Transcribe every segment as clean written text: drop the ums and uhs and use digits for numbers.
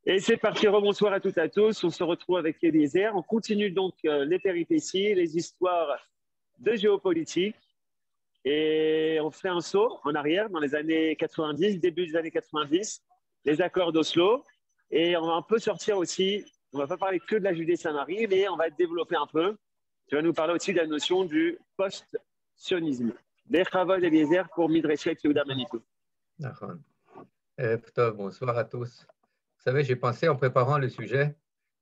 Et c'est parti, rebonsoir à toutes et à tous. On se retrouve avec Eliezer. On continue donc les péripéties, les histoires de géopolitique. Et on fait un saut en arrière dans les années 90, début des années 90, les accords d'Oslo. Et on va un peu sortir aussi, on ne va pas parler que de la Judée-Samarie, mais on va développer un peu. Tu vas nous parler aussi de la notion du post-sionisme. Les Chavod Eliezer pour Midrashet Yehuda Manitou. D'accord. Bonsoir à tous. Vous savez, j'ai pensé en préparant le sujet,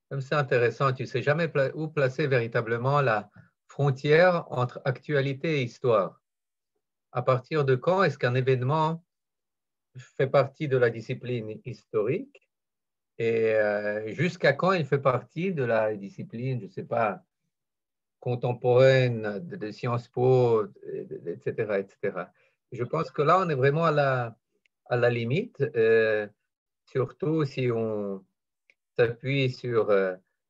comme c'est intéressant, tu ne sais jamais où placer véritablement la frontière entre actualité et histoire. À partir de quand est-ce qu'un événement fait partie de la discipline historique et jusqu'à quand il fait partie de la discipline, je ne sais pas, contemporaine, de Sciences Po, etc., etc. Je pense que là, on est vraiment à la limite, surtout si on s'appuie sur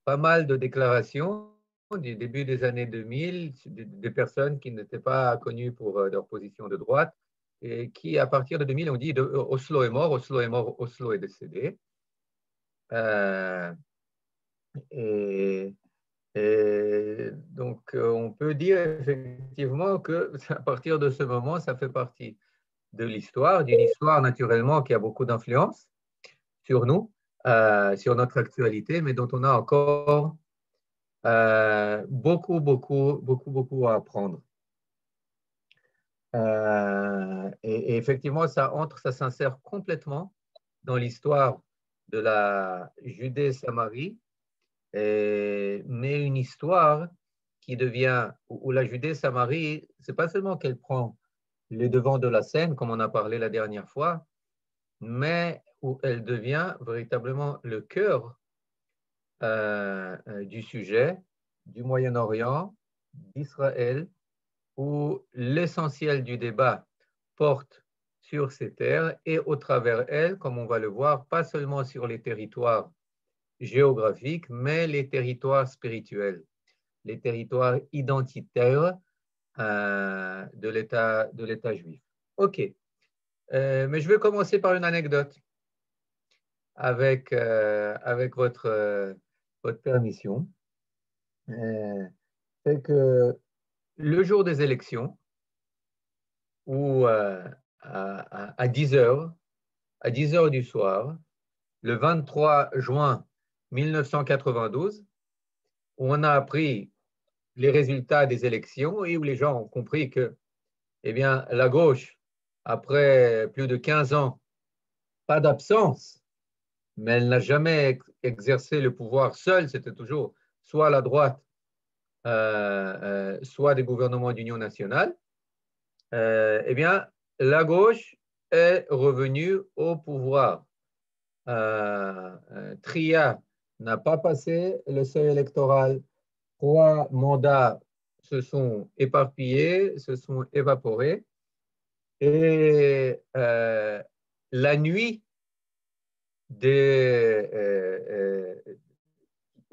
pas mal de déclarations du début des années 2000 de personnes qui n'étaient pas connues pour leur position de droite et qui, à partir de 2000, ont dit Oslo est mort, Oslo est mort, Oslo est décédé. Et, et donc, on peut dire effectivement que à partir de ce moment, ça fait partie de l'histoire, d'une histoire naturellement qui a beaucoup d'influence sur nous, sur notre actualité, mais dont on a encore beaucoup à apprendre. Et effectivement, ça s'insère complètement dans l'histoire de la Judée-Samarie, mais une histoire qui devient, où la Judée-Samarie, c'est pas seulement qu'elle prend les devants de la scène, comme on a parlé la dernière fois, mais où elle devient véritablement le cœur du sujet du Moyen-Orient, d'Israël, où l'essentiel du débat porte sur ces terres et au travers elles, comme on va le voir, pas seulement sur les territoires géographiques, mais les territoires spirituels, les territoires identitaires de l'État juif. OK. Mais je vais commencer par une anecdote avec votre permission. C'est que le jour des élections, ou à 10 heures, à 10 heures du soir, le 23 juin 1992, où on a appris les résultats des élections et où les gens ont compris que, eh bien, la gauche, après plus de 15 ans, pas d'absence, mais elle n'a jamais exercé le pouvoir seule, c'était toujours soit la droite, soit des gouvernements d'union nationale, eh bien, la gauche est revenue au pouvoir. Tria n'a pas passé le seuil électoral. 3 mandats se sont éparpillés, se sont évaporés. Et la nuit qui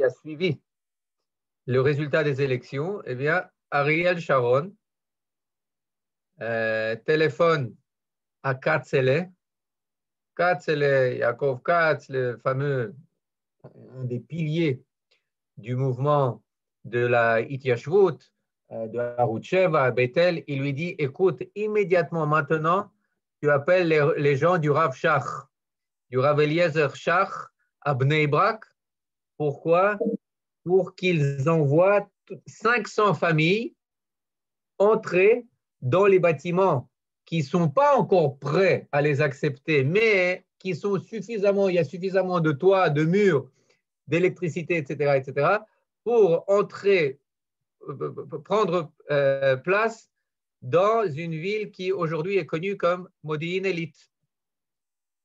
a suivi le résultat des élections, eh bien, Ariel Sharon téléphone à Katzele. Katzele, Yaakov Katz, le fameux, un des piliers du mouvement de la Ityashvut, de Arutsheva à Bethel, il lui dit, écoute, immédiatement maintenant, tu appelles les gens du Rav Shach, du Rav Eliezer Shach à Bnei Brak. Pourquoi? Pour qu'ils envoient 500 familles entrer dans les bâtiments qui ne sont pas encore prêts à les accepter, mais qui sont suffisamment, il y a suffisamment de toits, de murs, d'électricité, etc., pour entrer, prendre place dans une ville qui aujourd'hui est connue comme Modi'in Elite.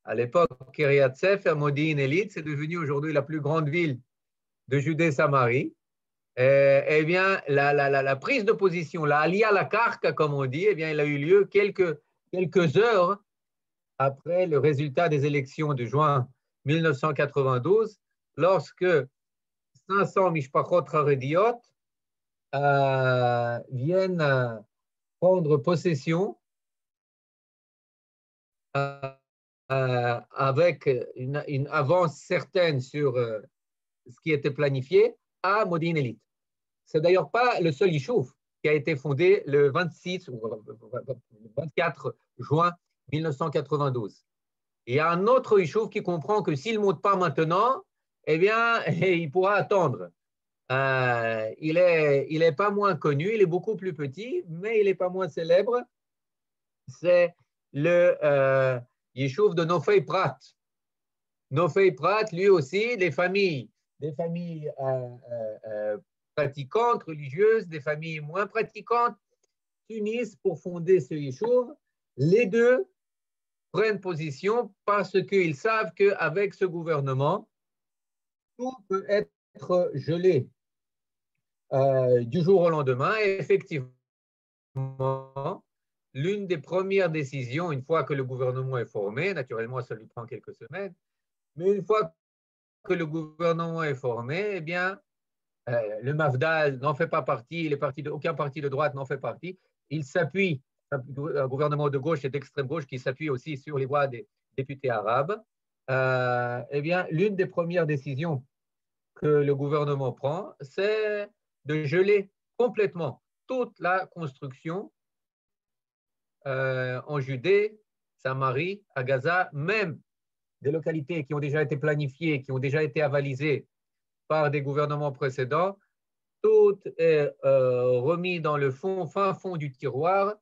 À l'époque, Kiryat Sefer, Modi'in Elite, c'est devenu aujourd'hui la plus grande ville de Judée-Samarie. Eh bien, la prise de position, la alia la karka, comme on dit, eh bien, elle a eu lieu quelques heures après le résultat des élections de juin 1992, lorsque 500 mishpachot harediot viennent prendre possession avec une avance certaine sur ce qui était planifié à Modi'in-Illit. Ce n'est d'ailleurs pas le seul Yishuv qui a été fondé le 26 ou le 24 juin 1992. Il y a un autre Yishuv qui comprend que s'il ne monte pas maintenant, eh bien, il pourra attendre. Il est pas moins connu, il est beaucoup plus petit, mais il n'est pas moins célèbre. C'est le Yishuv de Nofei Prat. Nofei Prat, lui aussi, des familles pratiquantes, religieuses, des familles moins pratiquantes, s'unissent pour fonder ce Yishuv. Les deux prennent position parce qu'ils savent qu'avec ce gouvernement, tout peut être gelé du jour au lendemain. Et effectivement, l'une des premières décisions, une fois que le gouvernement est formé, naturellement ça lui prend quelques semaines, mais une fois que le gouvernement est formé, eh bien, le Mafdal n'en fait pas partie, aucun parti de droite n'en fait partie. Il s'appuie, un gouvernement de gauche et d'extrême gauche qui s'appuie aussi sur les voix des députés arabes. Eh bien, l'une des premières décisions que le gouvernement prend, c'est de geler complètement toute la construction en Judée, Samarie, à Gaza, même des localités qui ont déjà été planifiées, qui ont déjà été avalisées par des gouvernements précédents. Tout est remis dans le fin fond du tiroir.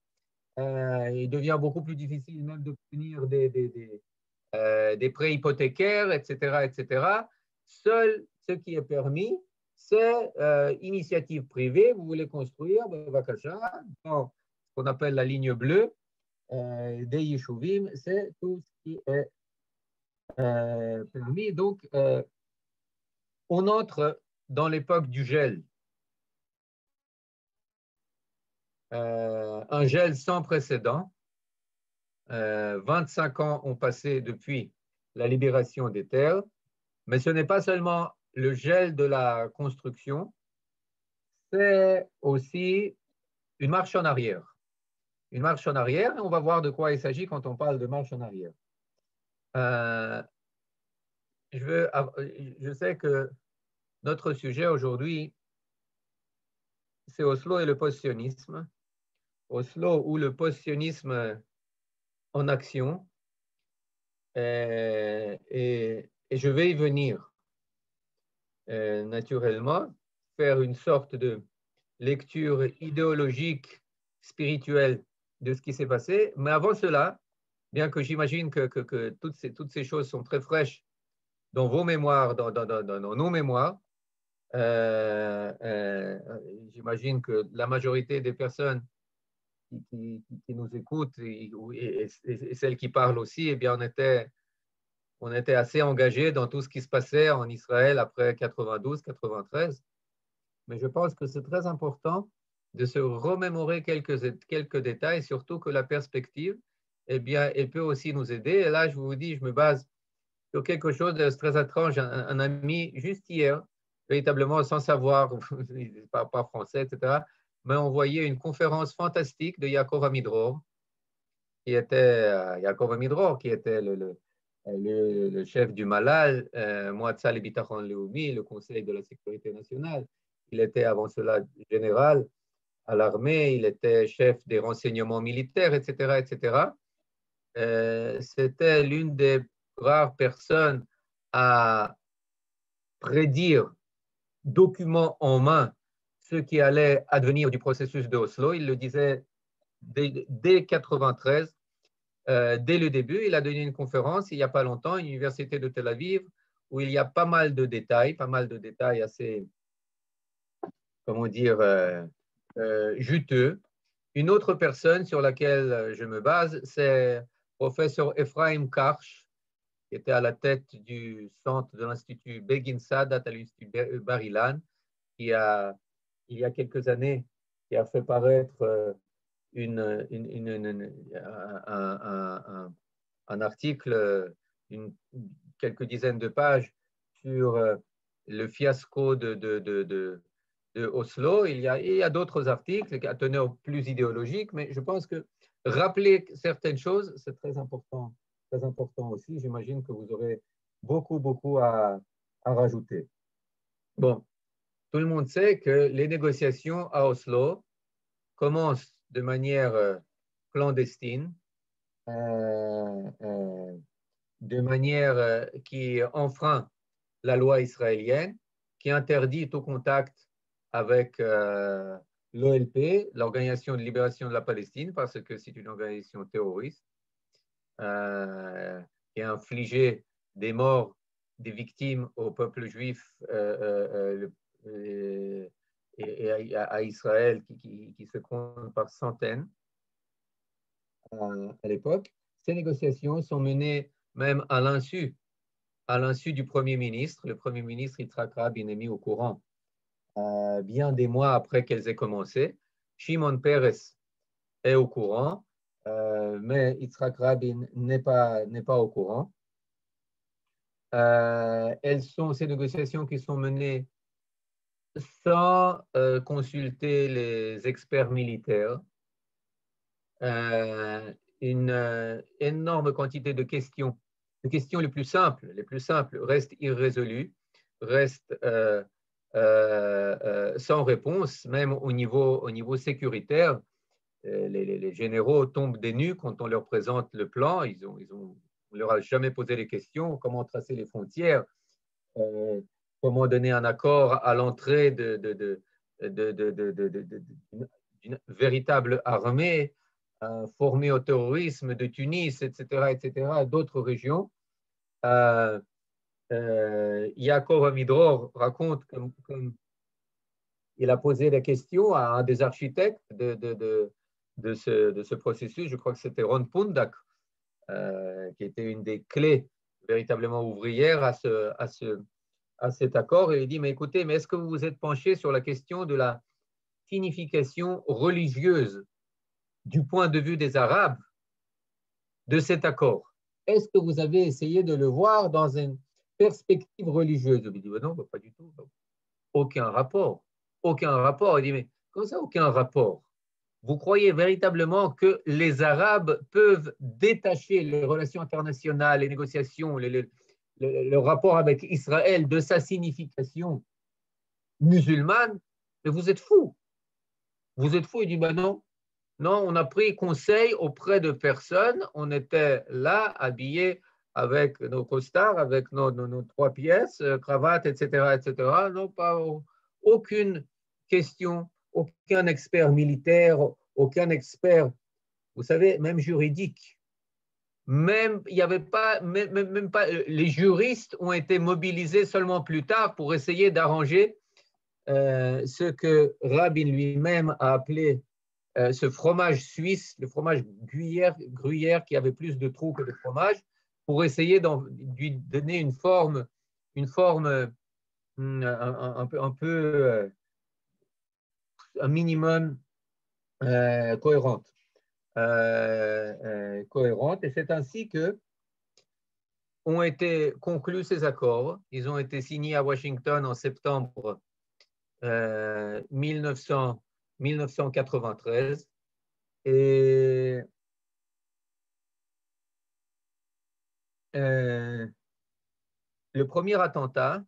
Il devient beaucoup plus difficile même d'obtenir des prêts hypothécaires, etc., etc. Seul ce qui est permis, c'est initiative privée. Vous voulez construire, dans ce qu'on appelle la ligne bleue des Yeshuvim, c'est tout ce qui est permis. Donc, on entre dans l'époque du gel. Un gel sans précédent. 25 ans ont passé depuis la libération des terres, mais ce n'est pas seulement le gel de la construction, c'est aussi une marche en arrière. Une marche en arrière, et on va voir de quoi il s'agit quand on parle de marche en arrière. Je sais que notre sujet aujourd'hui, c'est Oslo et le post-sionisme. Oslo ou le post-sionisme en action. Et je vais y venir naturellement, faire une sorte de lecture idéologique, spirituelle de ce qui s'est passé. Mais avant cela, bien que j'imagine que toutes ces choses sont très fraîches dans vos mémoires, dans nos mémoires, j'imagine que la majorité des personnes qui nous écoutent et celles qui parlent aussi, eh bien, on était assez engagés dans tout ce qui se passait en Israël après 92, 93. Mais je pense que c'est très important de se remémorer quelques détails, surtout que la perspective, eh bien, elle peut aussi nous aider. Et là, je vous dis, je me base sur quelque chose de très étrange. Un ami, juste hier, véritablement sans savoir, pas français, etc., m'a envoyé une conférence fantastique de Yaakov Amidror, qui était le chef du Malal, Moatzah Lebitachon Leumi, le Conseil de la sécurité nationale. Il était avant cela général à l'armée, il était chef des renseignements militaires, etc., etc. C'était l'une des rares personnes à prédire, document en main, ce qui allait advenir du processus de Oslo. Il le disait dès 93. Dès le début, il a donné une conférence il n'y a pas longtemps à l'Université de Tel Aviv où il y a pas mal de détails assez, comment dire, juteux. Une autre personne sur laquelle je me base, c'est professeur Ephraim Karsh, qui était à la tête du centre de l'Institut Begin Sadat à l'Institut Bar-Ilan, il y a quelques années, qui a fait paraître un article, quelques dizaines de pages sur le fiasco de Oslo. Il y a d'autres articles à teneur plus idéologique, mais je pense que rappeler certaines choses, c'est très important très important aussi. J'imagine que vous aurez beaucoup à rajouter. Bon, tout le monde sait que les négociations à Oslo commencent de manière clandestine, de manière qui enfreint la loi israélienne, qui interdit tout contact avec l'OLP, l'Organisation de libération de la Palestine, parce que c'est une organisation terroriste qui a infligé des morts, des victimes au peuple juif et à Israël qui se comptent par centaines à l'époque. Ces négociations sont menées même à l'insu du Premier ministre. Le Premier ministre Yitzhak Rabin est mis au courant bien des mois après qu'elles aient commencé. Shimon Peres est au courant, mais Yitzhak Rabin n'est pas au courant. Ces négociations qui sont menées sans consulter les experts militaires. Une énorme quantité de questions. Les questions les plus simples restent irrésolues, restent sans réponse, même au niveau sécuritaire. Les généraux tombent des nues quand on leur présente le plan. On ne leur a jamais posé les questions, comment tracer les frontières, comment donner un accord à l'entrée d'une véritable armée formée au terrorisme de Tunis, etc., d'autres régions. Yaakov Amidror raconte comme il a posé la question à un des architectes de ce processus, je crois que c'était Ron Pundak, qui était une des clés véritablement ouvrières à cet accord. Et il dit, mais écoutez, mais est-ce que vous vous êtes penché sur la question de la signification religieuse du point de vue des Arabes de cet accord? Est-ce que vous avez essayé de le voir dans une perspective religieuse? Il dit, non, pas du tout. Aucun rapport. Aucun rapport. Il dit, mais comment ça, aucun rapport? Vous croyez véritablement que les Arabes peuvent détacher les relations internationales, les négociations, le rapport avec Israël de sa signification musulmane? Mais vous êtes fous. Vous êtes fous. Il dit, ben non. Non, on a pris conseil auprès de personnes. On était là, habillés avec nos costards, avec nos 3 pièces, cravates, etc. Non, pas aucune question, aucun expert militaire, aucun expert, vous savez, même juridique. Même, il y avait pas, même pas, les juristes ont été mobilisés seulement plus tard pour essayer d'arranger ce que Rabin lui-même a appelé ce fromage suisse, le fromage gruyère qui avait plus de trous que de fromage, pour essayer de lui donner une forme un minimum cohérente. Et c'est ainsi que ont été conclus ces accords. Ils ont été signés à Washington en septembre 1993. Et le premier attentat,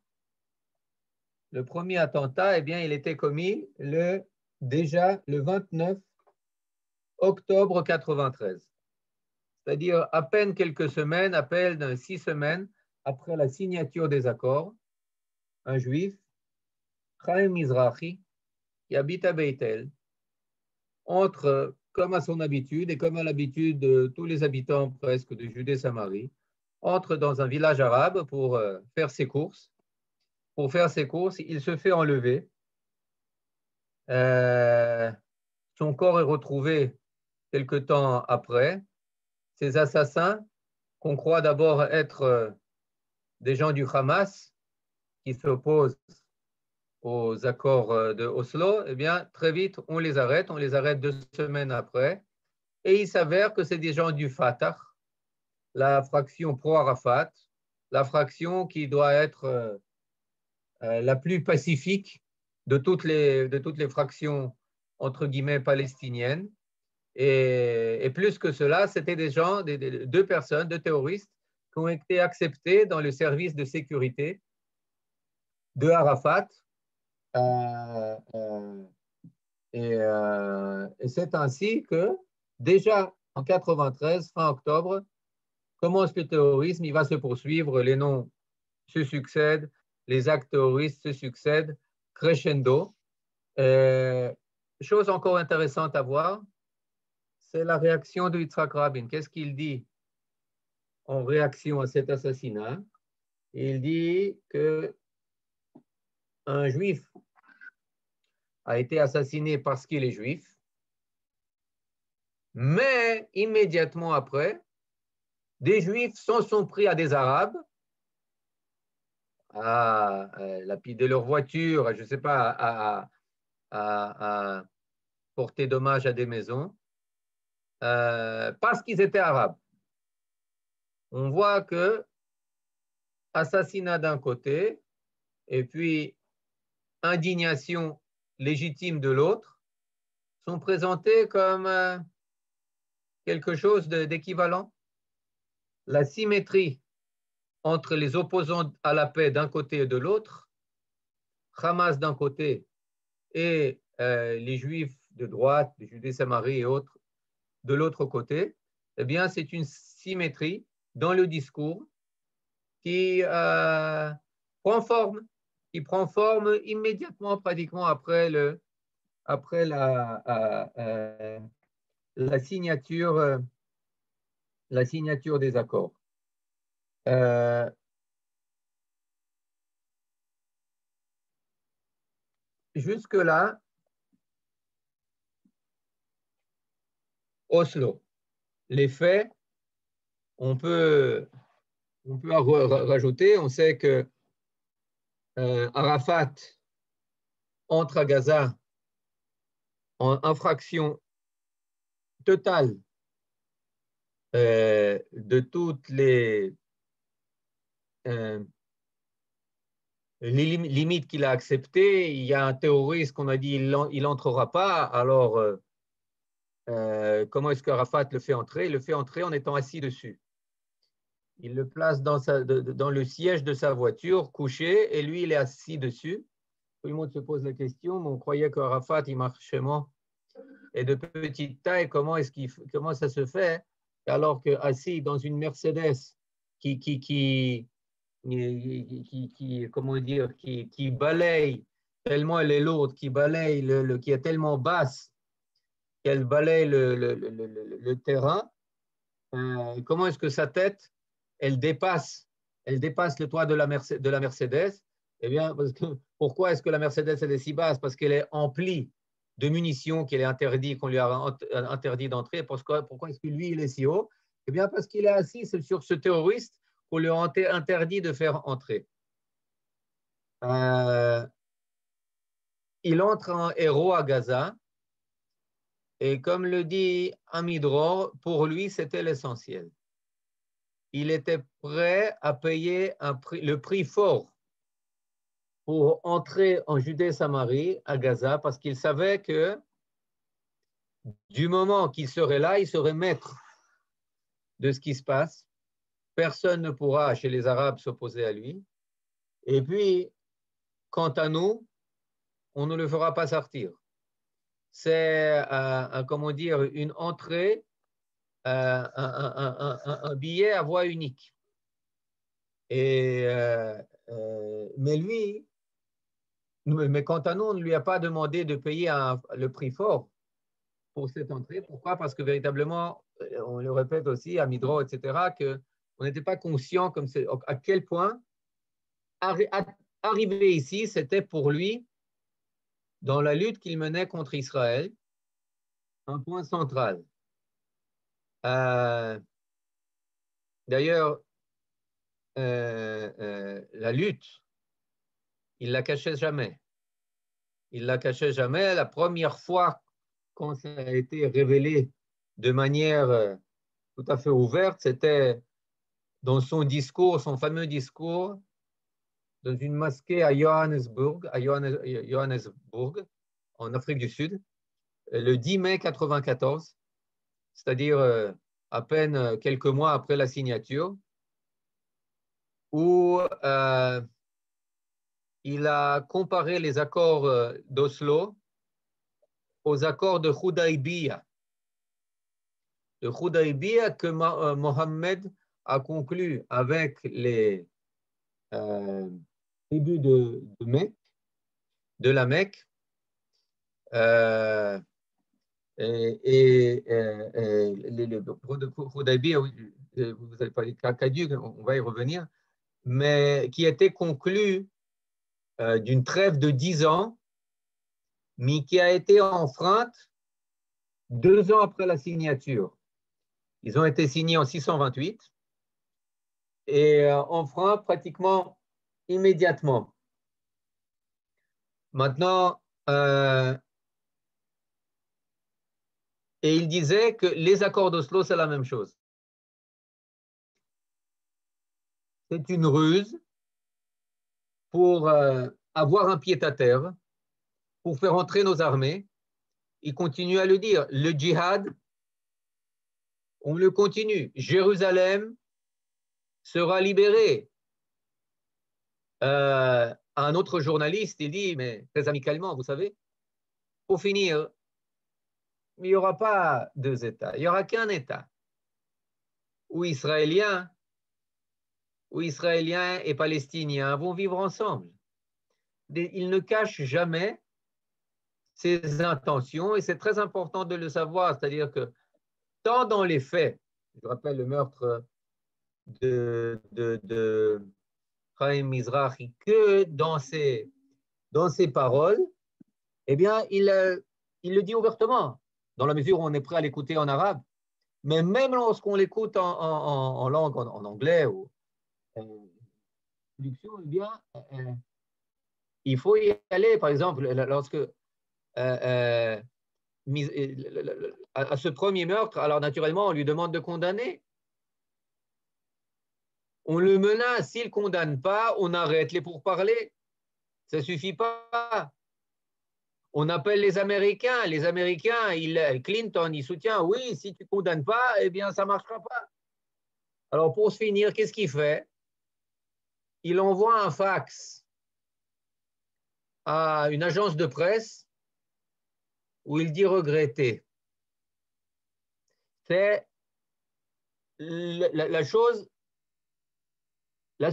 eh bien, il était commis déjà le 29 octobre 93. C'est-à-dire à peine quelques semaines, à peine 6 semaines après la signature des accords, un juif, Chaim Mizrahi, qui habite à Beit-El, entre, comme à son habitude et comme à l'habitude de tous les habitants presque de Judée-Samarie, entre dans un village arabe pour faire ses courses. Pour faire ses courses, il se fait enlever. Son corps est retrouvé quelque temps après. Ces assassins, qu'on croit d'abord être des gens du Hamas qui s'opposent aux accords de Oslo, eh bien, très vite, on les arrête 2 semaines après. Et il s'avère que c'est des gens du Fatah, la fraction pro-Arafat, la fraction qui doit être la plus pacifique de toutes les fractions, entre guillemets, palestiniennes. Et plus que cela, c'était des gens, deux personnes, deux terroristes, qui ont été acceptés dans le service de sécurité de Arafat. Et c'est ainsi que, déjà en 93, fin octobre, commence le terrorisme, il va se poursuivre, les noms se succèdent, les actes terroristes se succèdent, crescendo. Chose encore intéressante à voir, c'est la réaction de Yitzhak Rabin. Qu'est-ce qu'il dit en réaction à cet assassinat? Il dit que un juif a été assassiné parce qu'il est juif, mais immédiatement après, des juifs s'en sont pris à des arabes, à lapider leur voiture, je ne sais pas, à porter dommage à des maisons, parce qu'ils étaient arabes. On voit que assassinat d'un côté, et puis indignation légitime de l'autre, sont présentés comme quelque chose d'équivalent. La symétrie entre les opposants à la paix d'un côté et de l'autre, Hamas d'un côté et les Juifs de droite, les Judée-Samarie et autres, de l'autre côté, eh bien, c'est une symétrie dans le discours qui prend forme immédiatement, pratiquement après la signature des accords. Jusque-là, Oslo. Les faits, on peut rajouter, on sait que Arafat entre à Gaza en infraction totale de toutes les limites qu'il a acceptées. Il y a un terroriste qu'on a dit il n'entrera pas. Alors, comment est-ce qu'Arafat le fait entrer? Il le fait entrer en étant assis dessus. Il le place dans le siège de sa voiture, couché, et lui, il est assis dessus. Tout le monde se pose la question, mais on croyait qu'Arafat, il marchait et de petite taille, comment ça se fait alors qu'assis dans une Mercedes qui balaye tellement elle est lourde, qui balaye qui est tellement basse qu'elle balaye le terrain, comment est-ce que sa tête elle dépasse le toit de la Mercedes? Eh bien, pourquoi est-ce que la Mercedes elle est si basse? Parce qu'elle est emplie de munitions qu'on lui a interdit d'entrer. Pourquoi est-ce que lui, il est si haut? Eh bien, parce qu'il est assis sur ce terroriste qu'on lui a interdit de faire entrer. Il entre en héros à Gaza, et comme le dit Amidror, pour lui, c'était l'essentiel. Il était prêt à payer le prix fort pour entrer en Judée-Samarie, à Gaza, parce qu'il savait que du moment qu'il serait là, il serait maître de ce qui se passe. Personne ne pourra, chez les Arabes, s'opposer à lui. Et puis, quant à nous, on ne le fera pas sortir. C'est, comment dire, une entrée, un billet à voie unique. Mais quant à nous, on ne lui a pas demandé de payer le prix fort pour cette entrée. Pourquoi? Parce que véritablement, on le répète aussi à Midro, etc., qu'on n'était pas conscient à quel point arriver ici, c'était pour lui, dans la lutte qu'il menait contre Israël, un point central. D'ailleurs, la lutte, il ne la cachait jamais. Il ne la cachait jamais. La première fois, quand ça a été révélé de manière tout à fait ouverte, c'était dans son fameux discours, dans une mosquée à Johannesburg, en Afrique du Sud, le 10 mai 1994. c'est-à-dire à peine quelques mois après la signature, où il a comparé les accords d'Oslo aux accords de Hudaybiyah. De Hudaybiyah que Mohammed a conclu avec les tribus de la Mecque. Hudaybiyah, vous avez parlé de caduc, on va y revenir, mais qui était conclu d'une trêve de 10 ans, mais qui a été enfreinte 2 ans après la signature. Ils ont été signés en 628 et enfreints pratiquement immédiatement. Maintenant, et il disait que les accords d'Oslo, c'est la même chose. C'est une ruse pour avoir un pied-à-terre, pour faire entrer nos armées. Il continue à le dire. Le djihad, on le continue. Jérusalem sera libérée. Un autre journaliste, il dit, mais très amicalement, vous savez, pour finir, il n'y aura pas deux États, il n'y aura qu'un État où Israéliens et Palestiniens vont vivre ensemble. Il ne cache jamais ses intentions et c'est très important de le savoir, c'est-à-dire que tant dans les faits, je rappelle le meurtre de Chaim Mizrahi, que dans ses paroles, eh bien, il le dit ouvertement, dans la mesure où on est prêt à l'écouter en arabe, mais même lorsqu'on l'écoute en langue, en anglais ou en traduction, eh bien, il faut y aller. Par exemple, lorsque à ce premier meurtre, alors naturellement, on lui demande de condamner. On le menace, s'il ne condamne pas, on arrête les pourparlers. Ça ne suffit pas. On appelle les Américains. Les Américains, Clinton, il soutient, oui, si tu ne condamnes pas, eh bien, ça ne marchera pas. Alors, pour se finir, qu'est-ce qu'il fait? Il envoie un fax à une agence de presse où il dit regretter. C'est la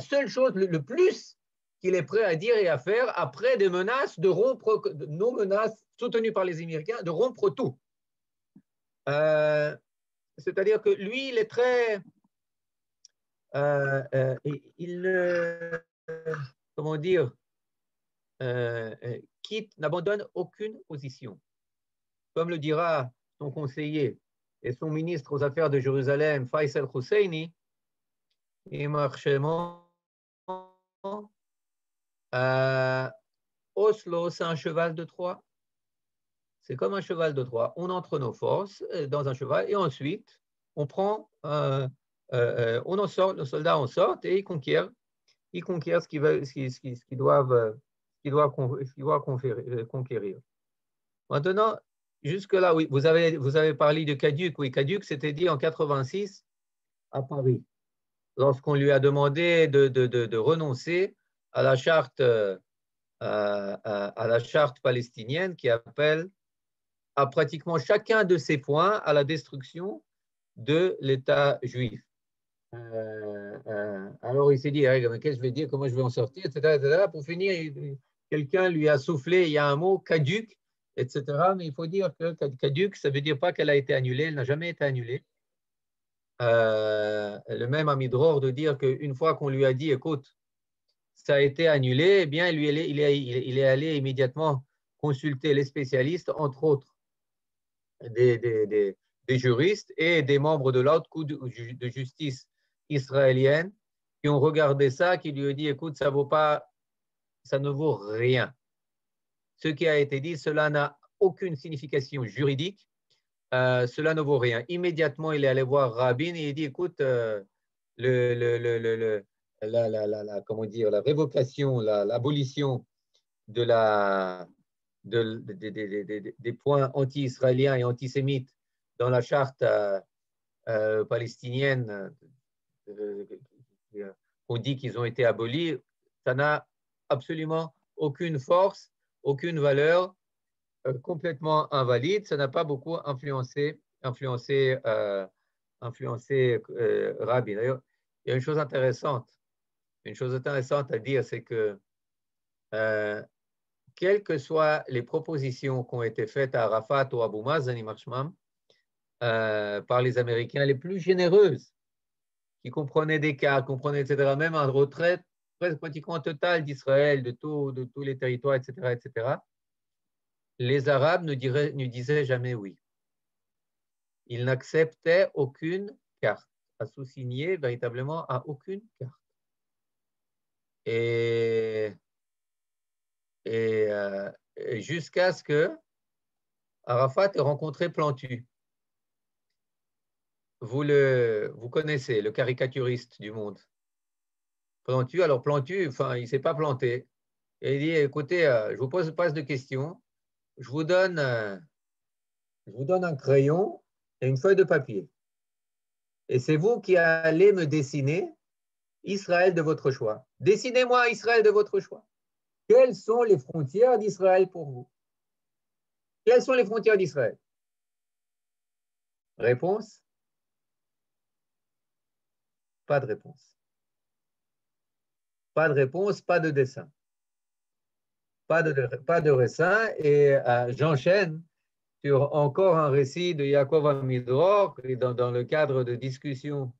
seule chose, le plus qu'il est prêt à dire et à faire après des menaces de rompre, nos menaces soutenues par les Américains, de rompre tout. C'est-à-dire que lui, il est très... comment dire, n'abandonne aucune position. Comme le dira son conseiller et son ministre aux Affaires de Jérusalem, Faisal Husseini, Oslo, c'est un cheval de Troie. C'est comme un cheval de Troie. On entre nos forces dans un cheval et ensuite, on prend, on en sort, le soldat en sort et il conquiert ce qu'ils doivent conquérir. Maintenant, jusque-là, oui, vous avez parlé de Caduc. Oui, Caduc, c'était dit en 86 à Paris, lorsqu'on lui a demandé de renoncer à la charte, palestinienne qui appelle à pratiquement chacun de ces points à la destruction de l'État juif. Alors il s'est dit, mais qu'est-ce que je vais dire, comment je vais en sortir, etc. etc. Pour finir, quelqu'un lui a soufflé, il y a un mot, caduc, etc. Mais il faut dire que caduc, ça ne veut dire pas qu'elle a été annulée, elle n'a jamais été annulée. Le même Amidror de dire qu'une fois qu'on lui a dit, écoute, ça a été annulé, eh bien, il est allé immédiatement consulter les spécialistes, entre autres des juristes et des membres de l'autre cour de justice israélienne qui ont regardé ça, qui lui ont dit, écoute, ça ne vaut rien. Ce qui a été dit, cela n'a aucune signification juridique, cela ne vaut rien. Immédiatement, il est allé voir Rabin et il dit, écoute, comment dire, la révocation, l'abolition des points anti-israéliens et antisémites dans la charte palestinienne qu'on dit qu'ils ont été abolis, ça n'a absolument aucune force, aucune valeur, complètement invalide. Ça n'a pas beaucoup influencé Rabin. D'ailleurs, il y a une chose intéressante à dire, c'est que quelles que soient les propositions qui ont été faites à Arafat ou à Abou Mazen par les Américains, les plus généreuses, qui comprenaient des cas, comprenaient, etc., même un retrait presque pratiquement total d'Israël, de tous les territoires, etc., les Arabes ne disaient jamais oui. Ils n'acceptaient aucune carte, à sous-signer véritablement à aucune carte. Et jusqu'à ce que Arafat ait rencontré Plantu. Vous connaissez le caricaturiste du monde. Plantu, alors Plantu, enfin, il ne s'est pas planté. Et il dit, écoutez, je vous pose pas de questions, je vous donne un crayon et une feuille de papier. Et c'est vous qui allez me dessiner Israël de votre choix. Dessinez-moi Israël de votre choix. Quelles sont les frontières d'Israël pour vous? Quelles sont les frontières d'Israël? Réponse? Pas de réponse. Pas de réponse, pas de dessin. Pas de dessin. Et j'enchaîne sur encore un récit de Yaakov Amidror dans le cadre de discussions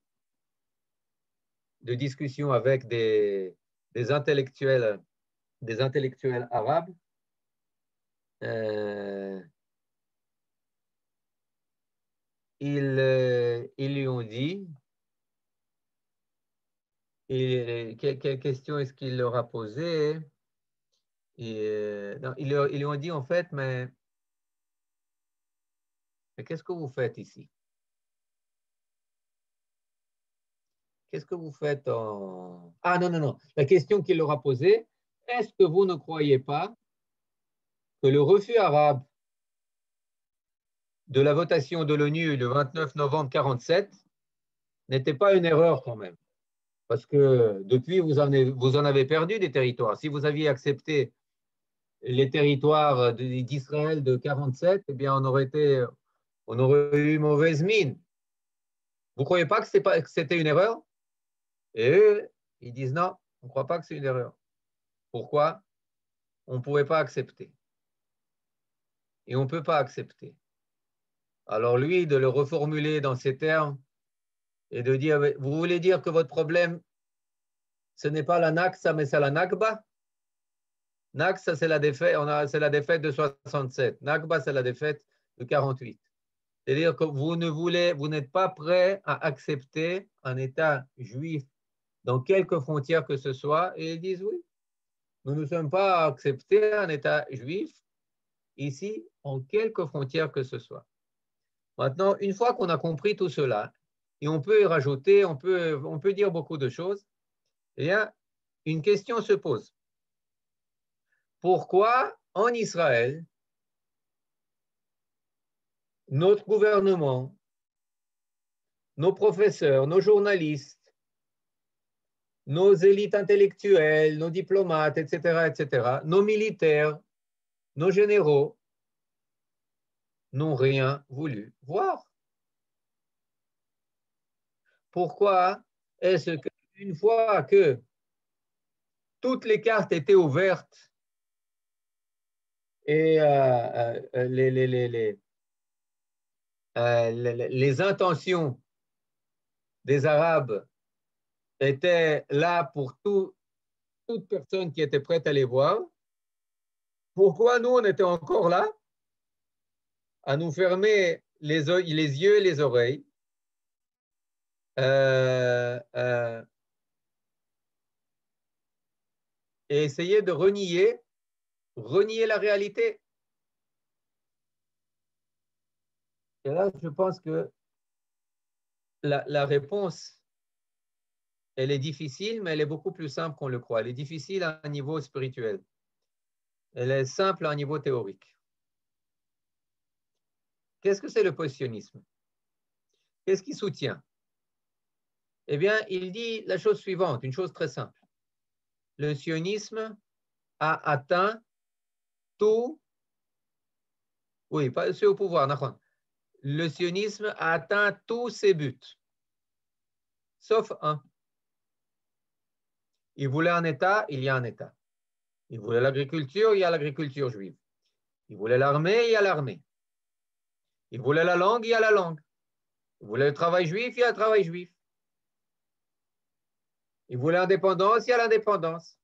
avec des intellectuels arabes. Ils lui ont dit, quelle question est-ce qu'il leur a posé? Non, ils lui ont dit en fait, mais qu'est-ce que vous faites ici? Qu'est-ce que vous faites en... Ah non. La question qu'il leur a posée, est-ce que vous ne croyez pas que le refus arabe de la votation de l'ONU le 29 novembre 1947 n'était pas une erreur quand même? Parce que depuis, vous en avez perdu des territoires. Si vous aviez accepté les territoires d'Israël de 1947, eh bien, on aurait eu mauvaise mine. Vous ne croyez pas que c'était une erreur? Et eux, ils disent non, on ne croit pas que c'est une erreur. Pourquoi? On ne pouvait pas accepter. Et on ne peut pas accepter. Alors lui, de le reformuler dans ces termes et de dire, vous voulez dire que votre problème, ce n'est pas la Naksa, mais c'est la Nakba? Naksa, c'est la défaite de 67. Nakba, c'est la défaite de 48. C'est-à-dire que vous n'êtes pas prêt à accepter un État juif dans quelque frontière que ce soit, et ils disent oui, nous ne sommes pas à accepter un État juif ici, en quelque frontière que ce soit. Maintenant, une fois qu'on a compris tout cela, et on peut y rajouter, on peut dire beaucoup de choses, eh bien, une question se pose. Pourquoi en Israël, notre gouvernement, nos professeurs, nos journalistes, nos élites intellectuelles, nos diplomates, etc., nos militaires, nos généraux n'ont rien voulu voir? Pourquoi est-ce qu'une fois que toutes les cartes étaient ouvertes et les intentions des Arabes étaient là pour toute personne qui était prête à les voir, pourquoi nous, on était encore là à nous fermer les yeux et les oreilles et essayer de renier la réalité? Et là, je pense que la réponse, elle est difficile, mais elle est beaucoup plus simple qu'on le croit. Elle est difficile à un niveau spirituel. Elle est simple à un niveau théorique. Qu'est-ce que c'est le post-sionisme? Qu'est-ce qu'il soutient? Eh bien, il dit la chose suivante, une chose très simple. Le sionisme a atteint tout, oui, pas ceux au pouvoir, d'accord. Le sionisme a atteint tous ses buts, sauf un. Il voulait un État, il y a un État. Il voulait l'agriculture, il y a l'agriculture juive. Il voulait l'armée, il y a l'armée. Il voulait la langue, il y a la langue. Il voulait le travail juif, il y a le travail juif. Il voulait l'indépendance, il y a l'indépendance.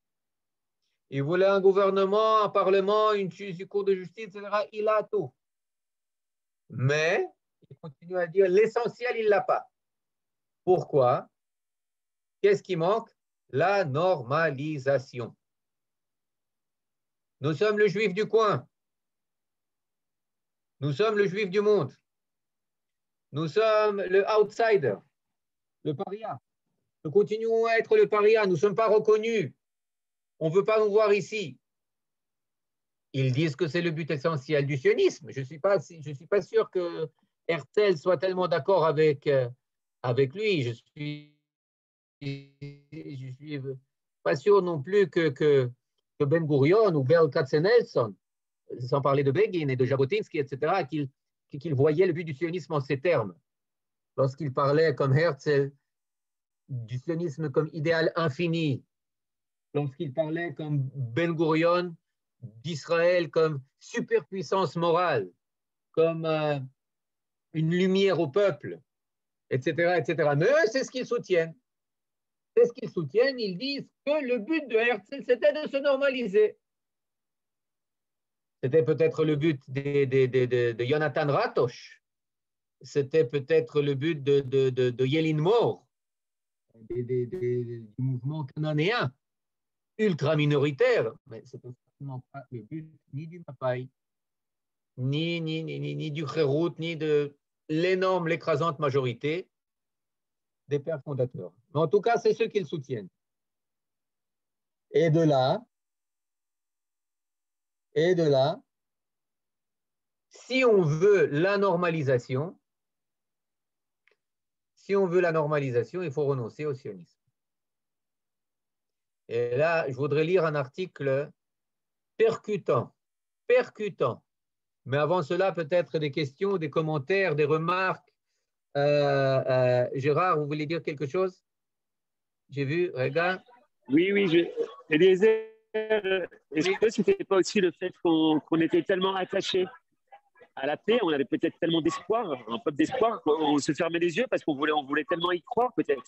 Il voulait un gouvernement, un parlement, une cour de justice, etc. Il a tout. Mais il continue à dire l'essentiel, il ne l'a pas. Pourquoi? Qu'est-ce qui manque? La normalisation. Nous sommes le juif du coin. Nous sommes le juif du monde. Nous sommes le outsider, le paria. Nous continuons à être le paria. Nous ne sommes pas reconnus. On ne veut pas nous voir ici. Ils disent que c'est le but essentiel du sionisme. Je ne suis pas sûr que Herzl soit tellement d'accord avec lui. Je suis pas sûr non plus que Ben Gurion ou Berl Katzenelson, sans parler de Begin et de Jabotinsky, etc., qu'ils voyaient le but du sionisme en ces termes. Lorsqu'ils parlaient comme Herzl du sionisme comme idéal infini, lorsqu'il parlait comme Ben Gurion d'Israël comme superpuissance morale, comme une lumière au peuple, etc., etc. Mais eux, c'est ce qu'ils soutiennent. C'est ce qu'ils soutiennent. Ils disent que le but de Herzl, c'était de se normaliser. C'était peut-être le but de Jonathan Ratosh. C'était peut-être le but de Yelin Moore, du mouvement cananéen, ultra minoritaire. Mais ce n'est certainement pas le but ni du Mapai, ni du Kherout, ni de l'énorme, l'écrasante majorité des pères fondateurs. Mais en tout cas, c'est ceux qu'ils soutiennent. Et de là, si on veut la normalisation, il faut renoncer au sionisme. Et là, je voudrais lire un article percutant. Mais avant cela, peut-être des questions, des commentaires, des remarques. Gérard, vous voulez dire quelque chose? J'ai vu, regarde. Oui, Eliezer, est-ce que ce n'était pas aussi le fait qu'on était tellement attachés à la paix, on avait peut-être tellement d'espoir, un peuple d'espoir, qu'on se fermait les yeux parce qu'on voulait tellement y croire peut-être.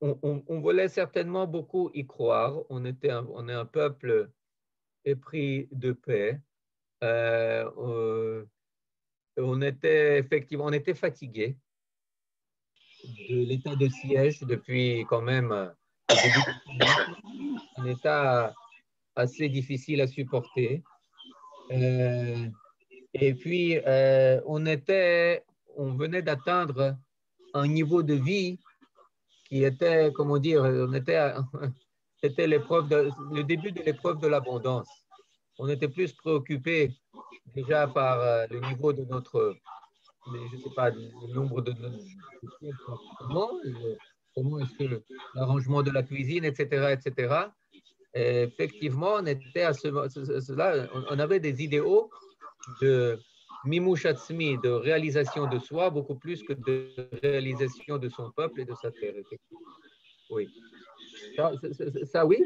On voulait certainement beaucoup y croire. On est un peuple épris de paix. On était fatigué de l'état de siège depuis quand même le début du sionisme, un état assez difficile à supporter. Et puis, on venait d'atteindre un niveau de vie qui était, comment dire, c'était le début de l'épreuve de l'abondance. On était plus préoccupé déjà par le niveau de je sais pas, le nombre de comment est-ce que l'arrangement de la cuisine, etc., etc. Et effectivement, on était à cela, on avait des idéaux de Mimush Atzmi, de réalisation de soi, beaucoup plus que de réalisation de son peuple et de sa terre, effectivement. Oui. Ça, oui,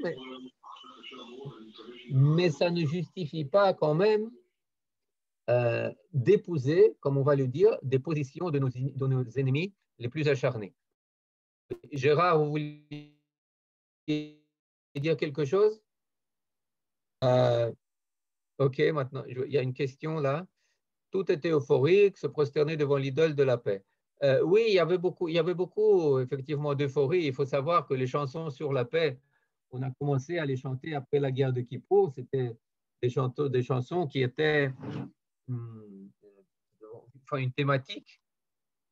mais ça ne justifie pas quand même d'épouser, comme on va le dire, des positions de nos ennemis les plus acharnés. Gérard, vous voulez dire quelque chose? Ok, maintenant, il y a une question là. Tout était euphorique, se prosterner devant l'idole de la paix. Oui, il y avait beaucoup effectivement d'euphorie. Il faut savoir que les chansons sur la paix, on a commencé à les chanter après la guerre de Kippour. C'était des chansons qui étaient une thématique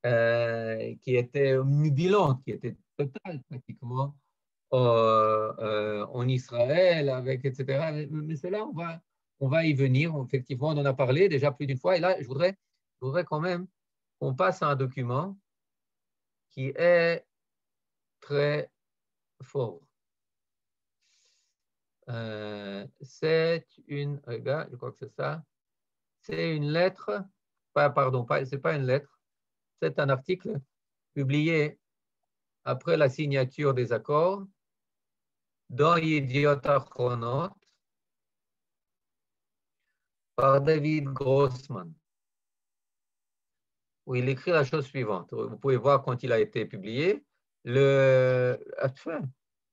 qui était omnibilante, qui était totale pratiquement en Israël, etc. Mais cela, on va y venir. Effectivement, on en a parlé déjà plus d'une fois. Et là, je voudrais quand même qu'on passe à un document qui est très fort. C'est une, regarde, je crois que c'est ça. C'est une lettre, c'est pas une lettre, c'est un article publié après la signature des accords dans Yediot Achronot par David Grossman, où il écrit la chose suivante. Vous pouvez voir quand il a été publié,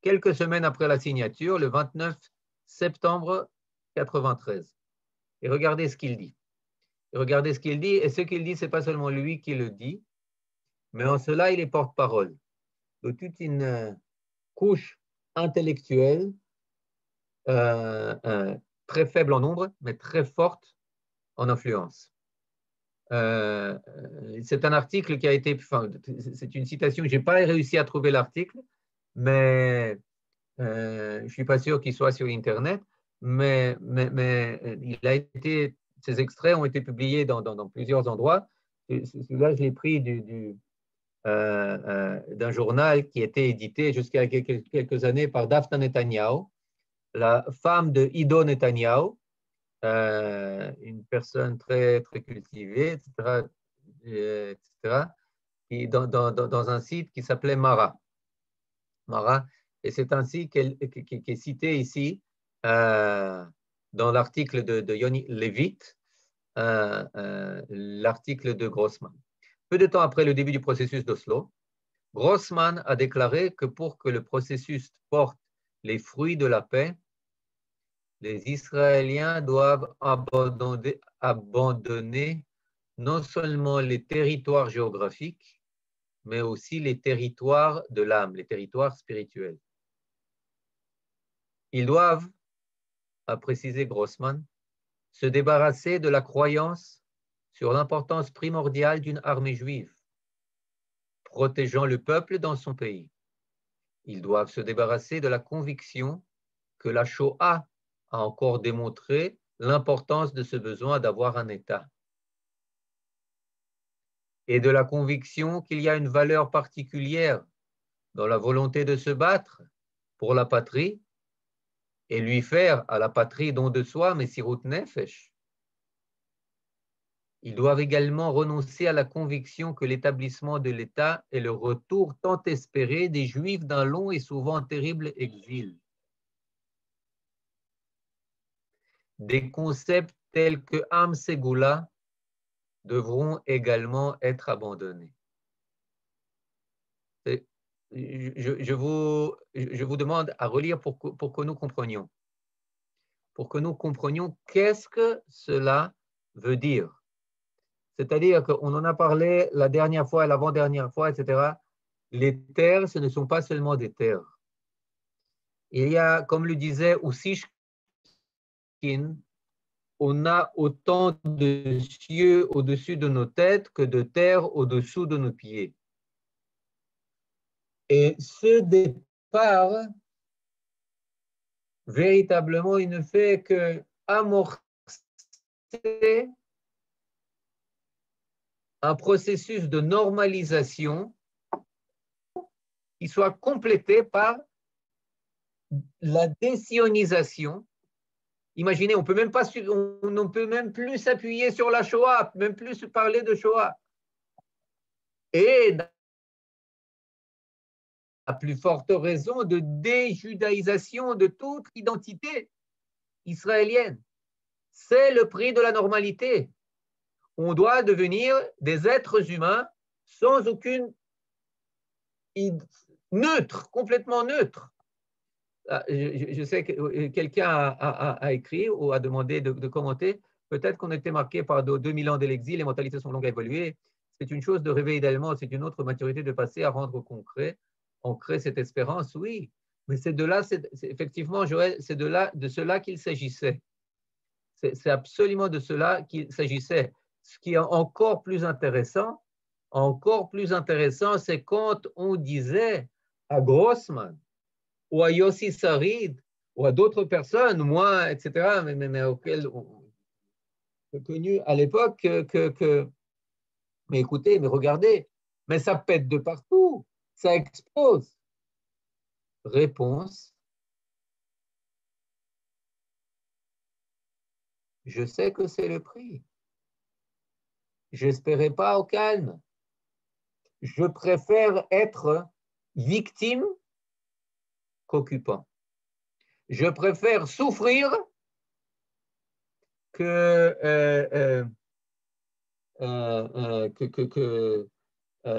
quelques semaines après la signature, le 29 septembre 93. Et regardez ce qu'il dit. Et ce qu'il dit, ce n'est pas seulement lui qui le dit, mais en cela, il est porte-parole de toute une couche intellectuelle très faible en nombre, mais très forte en influence. C'est un article qui a été, c'est une citation, je n'ai pas réussi à trouver l'article, mais je ne suis pas sûr qu'il soit sur Internet, mais il a été, ces extraits ont été publiés dans plusieurs endroits. Celui-là, je l'ai pris d'un journal qui était édité jusqu'à quelques années par Daphne Netanyahu, la femme de Ido Netanyahu, une personne très, très cultivée, etc., et dans un site qui s'appelait Mara. Et c'est ainsi qui est cité ici dans l'article de Yoni Levit, l'article de Grossman. Peu de temps après le début du processus d'Oslo, Grossman a déclaré que pour que le processus porte les fruits de la paix, les Israéliens doivent abandonner non seulement les territoires géographiques, mais aussi les territoires de l'âme, les territoires spirituels. Ils doivent, a précisé Grossman, se débarrasser de la croyance sur l'importance primordiale d'une armée juive, protégeant le peuple dans son pays. Ils doivent se débarrasser de la conviction que la Shoah a encore démontré l'importance de ce besoin d'avoir un État et de la conviction qu'il y a une valeur particulière dans la volonté de se battre pour la patrie et lui faire à la patrie don de soi, Messirut Nefesh. Ils doivent également renoncer à la conviction que l'établissement de l'État est le retour tant espéré des Juifs d'un long et souvent terrible exil. Des concepts tels que Am Segula devront également être abandonnés. Je vous demande à relire pour que nous comprenions. Pour que nous comprenions qu'est-ce que cela veut dire. C'est-à-dire qu'on en a parlé la dernière fois, l'avant-dernière fois, etc. Les terres, ce ne sont pas seulement des terres. Il y a, comme le disait Ussishkin, on a autant de cieux au-dessus de nos têtes que de terre au-dessous de nos pieds. Et ce départ, véritablement, il ne fait que amorcer un processus de normalisation qui soit complété par la désionisation. Imaginez, on ne peut même plus s'appuyer sur la Shoah, même plus parler de Shoah. Et à plus forte raison de déjudaïsation de toute identité israélienne. C'est le prix de la normalité. On doit devenir des êtres humains sans aucune neutre, complètement neutre. Je sais que quelqu'un a écrit ou a demandé de commenter. Peut-être qu'on était marqué par 2000 ans de l'exil, les mentalités sont longues à évoluer. C'est une chose de rêver idéalement, c'est une autre maturité de passer à rendre concret. On crée cette espérance, oui. Mais c'est de là, effectivement, Joël, c'est de cela qu'il s'agissait. C'est absolument de cela qu'il s'agissait. Ce qui est encore plus intéressant, c'est quand on disait à Grossman, ou à Yossi Sarid, ou à d'autres personnes, moi, etc., mais auxquelles on connu à l'époque mais écoutez, mais regardez, mais ça pète de partout, ça explose. Réponse, je sais que c'est le prix. J'espérais pas au calme. Je préfère être victime qu'occupant. Je préfère souffrir que,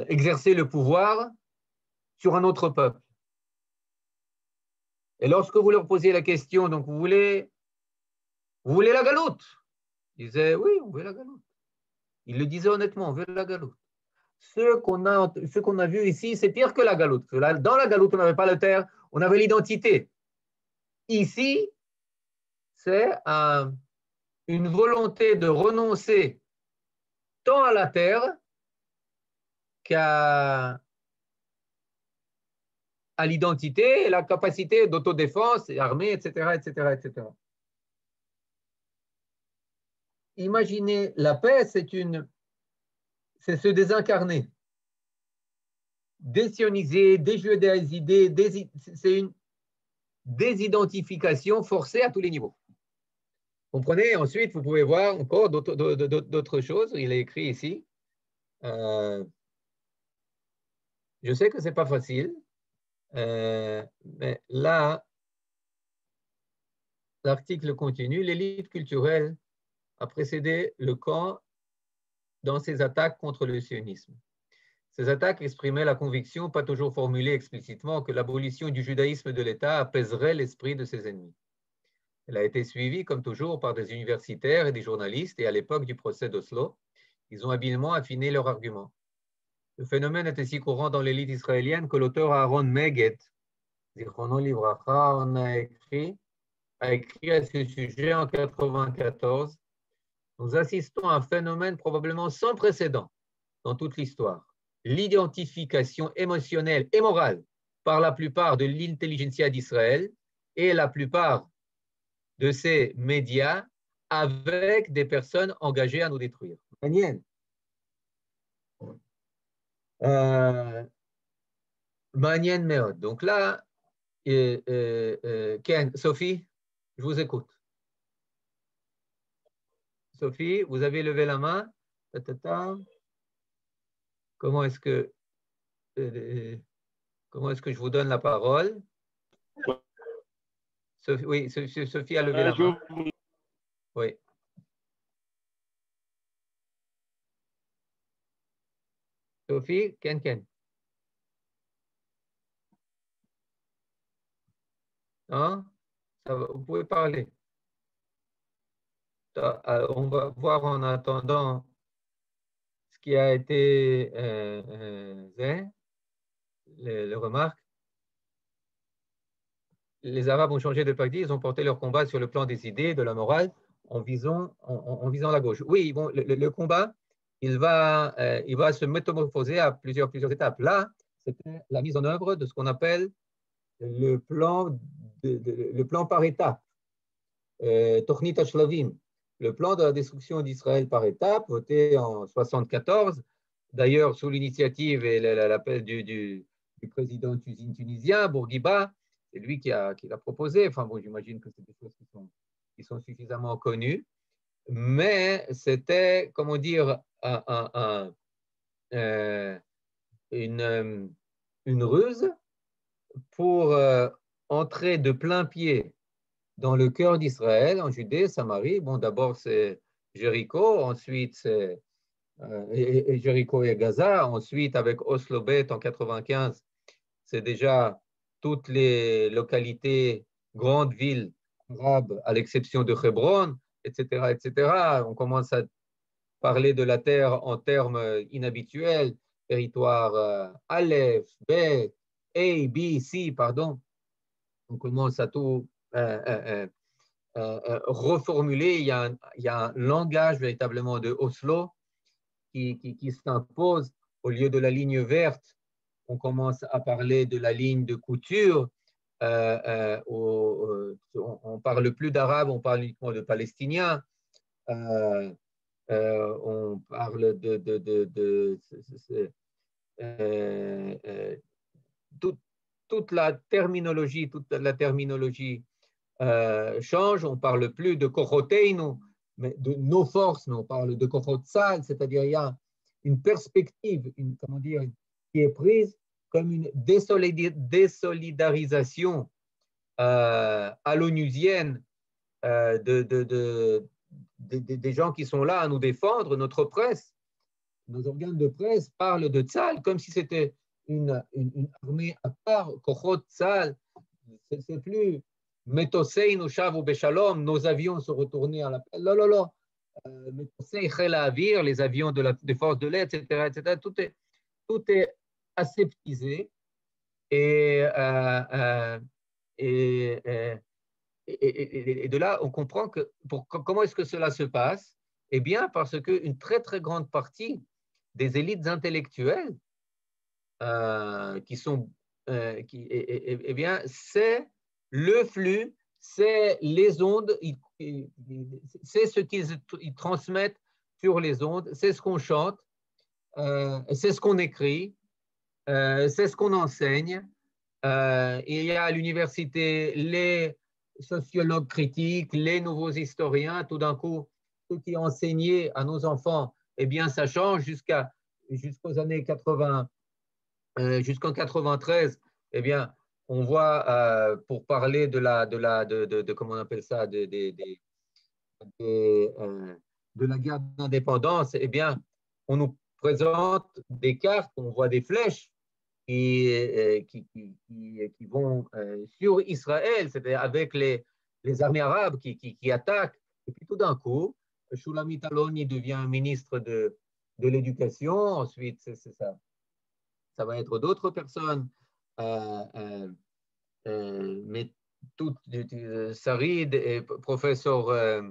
exercer le pouvoir sur un autre peuple. Et lorsque vous leur posiez la question, donc vous voulez la galoute? Ils disaient, oui, on veut la galoute. Ils le disaient honnêtement, on veut la galoute. Ce qu'on a vu ici, c'est pire que la galoute. Dans la galoute, on n'avait pas le terre, on avait l'identité. Ici, c'est une volonté de renoncer tant à la terre qu'à l'identité et la capacité d'autodéfense, armée, etc., etc., etc. Imaginez, la paix, c'est se désincarner, désioniser, déjudéiser, c'est une désidentification forcée à tous les niveaux. Comprenez? Ensuite, vous pouvez voir encore d'autres choses. Il est écrit ici. Je sais que ce n'est pas facile, mais là, l'article continue. L'élite culturelle a précédé le camp dans ses attaques contre le sionisme. Ces attaques exprimaient la conviction, pas toujours formulée explicitement, que l'abolition du judaïsme de l'État apaiserait l'esprit de ses ennemis. Elle a été suivie, comme toujours, par des universitaires et des journalistes, et à l'époque du procès d'Oslo, ils ont habilement affiné leur argument. Le phénomène est si courant dans l'élite israélienne que l'auteur Aaron Meget, Zichrono Livracha, a écrit à ce sujet en 1994. Nous assistons à un phénomène probablement sans précédent dans toute l'histoire. L'identification émotionnelle et morale par la plupart de l'intelligentsia d'Israël et la plupart de ces médias avec des personnes engagées à nous détruire. Manien Meod. Donc là, Ken, Sophie, je vous écoute. Sophie, vous avez levé la main. Comment est-ce que je vous donne la parole? Sophie, oui, Sophie a levé la main. Oui. Sophie, Ken. Non? Ça va, vous pouvez parler. On va voir en attendant ce qui a été les remarques. Les Arabes ont changé de parti, ils ont porté leur combat sur le plan des idées, de la morale, en visant la gauche. Oui, bon, le combat, il va se métamorphoser à plusieurs étapes. Là, c'était la mise en œuvre de ce qu'on appelle le plan par étapes, Tochnit HaShlavim, le plan de la destruction d'Israël par étapes, voté en 1974, d'ailleurs sous l'initiative et l'appel du président tunisien, Bourguiba. C'est lui qui l'a proposé. Enfin bon, j'imagine que c'est des choses qui sont suffisamment connues. Mais c'était, comment dire, une ruse pour entrer de plein pied dans le cœur d'Israël, en Judée, Samarie. Bon, d'abord c'est Jéricho, ensuite c'est Jéricho et Gaza, ensuite avec Oslo Bet en 95, c'est déjà toutes les localités, grandes villes arabes, à l'exception de Hébron, etc., etc. On commence à parler de la terre en termes inhabituels, territoire Aleph, B, A, B, C, pardon. On commence à tout reformuler. Il y a un langage véritablement de Oslo qui s'impose. Au lieu de la ligne verte, on commence à parler de la ligne de couture, on parle plus d'Arabes, on parle uniquement de Palestiniens. On parle toute la terminologie change. On parle plus de Kochoteinu, mais de nos forces, mais on parle de Kochot Tzahal, c'est-à-dire il y a une perspective, comment dire, qui est prise comme une désolidarisation à l'onusienne des gens qui sont là à nous défendre. Notre presse, nos organes de presse parlent de Tzahal comme si c'était une armée à part. Kochot Tzahal, c'est plus Metoseinu shavu beshalom, nos avions sont retournés à la paix. Non, non, non. Metosei Chel HaAvir, les avions des forces de l'air, etc., etc. Tout est aseptisé et, et de là, on comprend que comment est-ce que cela se passe? Eh bien, parce qu'une très, très grande partie des élites intellectuelles qui sont, eh bien, c'est le flux, c'est les ondes, c'est ce qu'ils transmettent sur les ondes, c'est ce qu'on chante, c'est ce qu'on écrit, c'est ce qu'on enseigne. Il y a à l'université les sociologues critiques, les nouveaux historiens, tout d'un coup, ceux qui enseignaient à nos enfants, eh bien, ça change jusqu'aux années 80, jusqu'en 93, eh bien, on voit, pour parler de comment on appelle ça, de la guerre d'indépendance, eh bien, on nous présente des cartes, on voit des flèches qui vont sur Israël, c'est-à-dire avec les armées arabes qui attaquent. Et puis tout d'un coup, Shulamit Aloni devient ministre de l'Éducation. Ensuite, ça va être d'autres personnes. Mais tout, Sarid et professeur,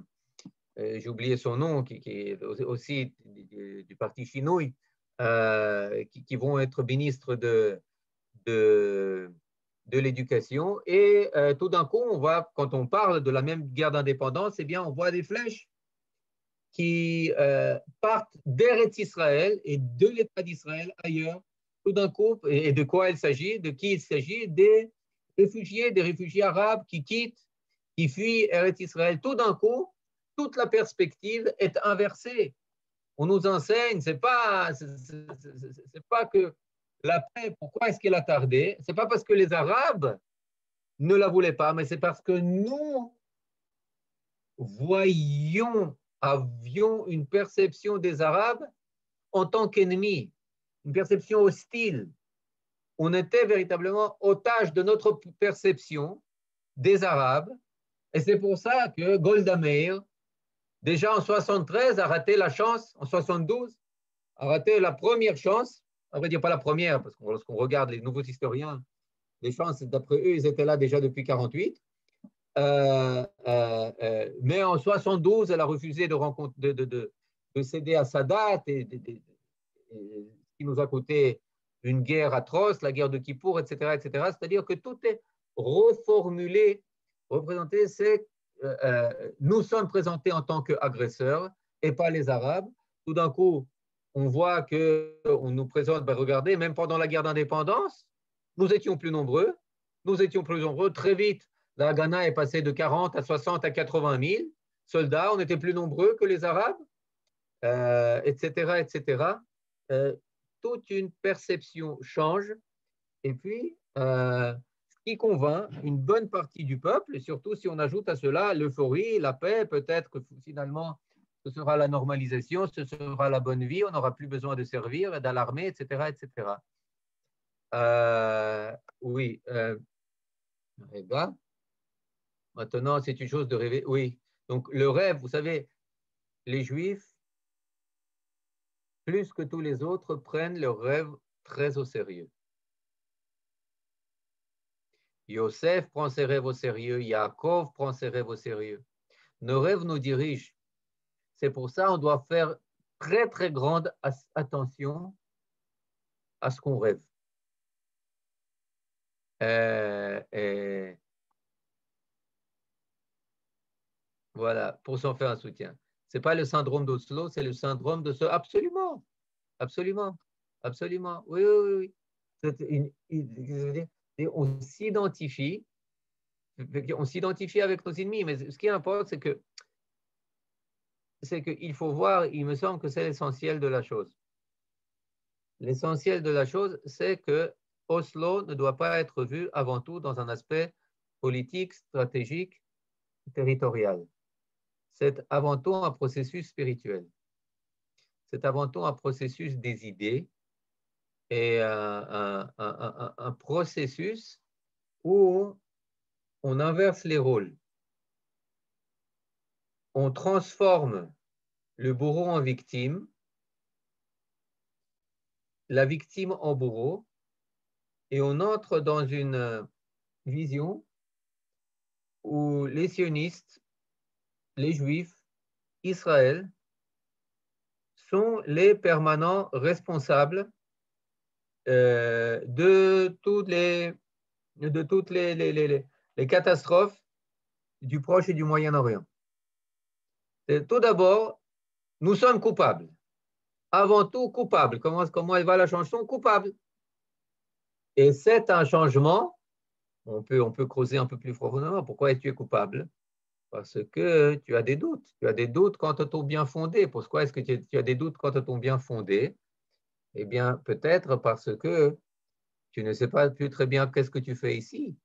j'ai oublié son nom, qui est aussi du parti Chinouille, qui vont être ministres de l'éducation. Et tout d'un coup, on voit, quand on parle de la même guerre d'indépendance, eh bien, on voit des flèches qui partent d'Eretz Israël et de l'État d'Israël ailleurs. Tout d'un coup, et de quoi il s'agit? De qui il s'agit? Des réfugiés arabes qui quittent, qui fuient Eretz Israël. Tout d'un coup, toute la perspective est inversée. On nous enseigne, c'est pas que la paix, pourquoi est-ce qu'elle a tardé? C'est pas parce que les Arabes ne la voulaient pas, mais c'est parce que nous avions une perception des Arabes en tant qu'ennemis, une perception hostile. On était véritablement otage de notre perception des Arabes, et c'est pour ça que Golda Meir, déjà en 73, a raté la chance, en 72, a raté la première chance, on va dire pas la première, parce que lorsqu'on regarde les nouveaux historiens, les chances, d'après eux, ils étaient là déjà depuis 48. Mais en 72, elle a refusé de céder à Sadat, ce qui nous a coûté une guerre atroce, la guerre de Kippour, etc., etc. C'est-à-dire que tout est reformulé, représenté, c'est nous sommes présentés en tant qu'agresseurs et pas les Arabes. Tout d'un coup, on voit qu'on nous présente, ben regardez, même pendant la guerre d'indépendance, nous étions plus nombreux. Très vite. La Haganah est passée de 40 à 60 à 80 000 soldats. On était plus nombreux que les Arabes, etc., etc. Toute une perception change. Et puis, ce qui convainc une bonne partie du peuple, et surtout si on ajoute à cela l'euphorie, la paix, peut-être que finalement, ce sera la normalisation, ce sera la bonne vie, on n'aura plus besoin de servir, d'alarmer, etc., etc. Oui. Maintenant, c'est une chose de rêver. Oui. Donc, le rêve, vous savez, les Juifs, plus que tous les autres, prennent leur rêve très au sérieux. Yosef prend ses rêves au sérieux, Yaakov prend ses rêves au sérieux. Nos rêves nous dirigent. C'est pour ça qu'on doit faire très, très grande attention à ce qu'on rêve. Voilà, pour s'en faire un soutien. Ce n'est pas le syndrome d'Oslo, c'est le syndrome de ce. Absolument, absolument, absolument. Oui, oui, oui. Oui. Et on s'identifie avec nos ennemis, mais ce qui importe, c'est qu'il faut voir, il me semble que c'est l'essentiel de la chose. L'essentiel de la chose, c'est que Oslo ne doit pas être vu avant tout dans un aspect politique, stratégique, territorial. C'est avant tout un processus spirituel. C'est avant tout un processus des idées et un processus où on inverse les rôles. On transforme le bourreau en victime, la victime en bourreau, et on entre dans une vision où les sionistes, les juifs, Israël sont les permanents responsables de toutes les catastrophes du Proche et du Moyen-Orient. Tout d'abord, nous sommes coupables. Avant tout, coupables. Comment elle va la chanson? Coupable. Et c'est un changement, on peut creuser un peu plus profondément. Pourquoi es-tu coupable? Parce que tu as des doutes. Tu as des doutes quant à ton bien fondé. Pourquoi est-ce que tu as des doutes quant à ton bien fondé? Eh bien, peut-être parce que tu ne sais pas plus très bien qu'est-ce que tu fais ici.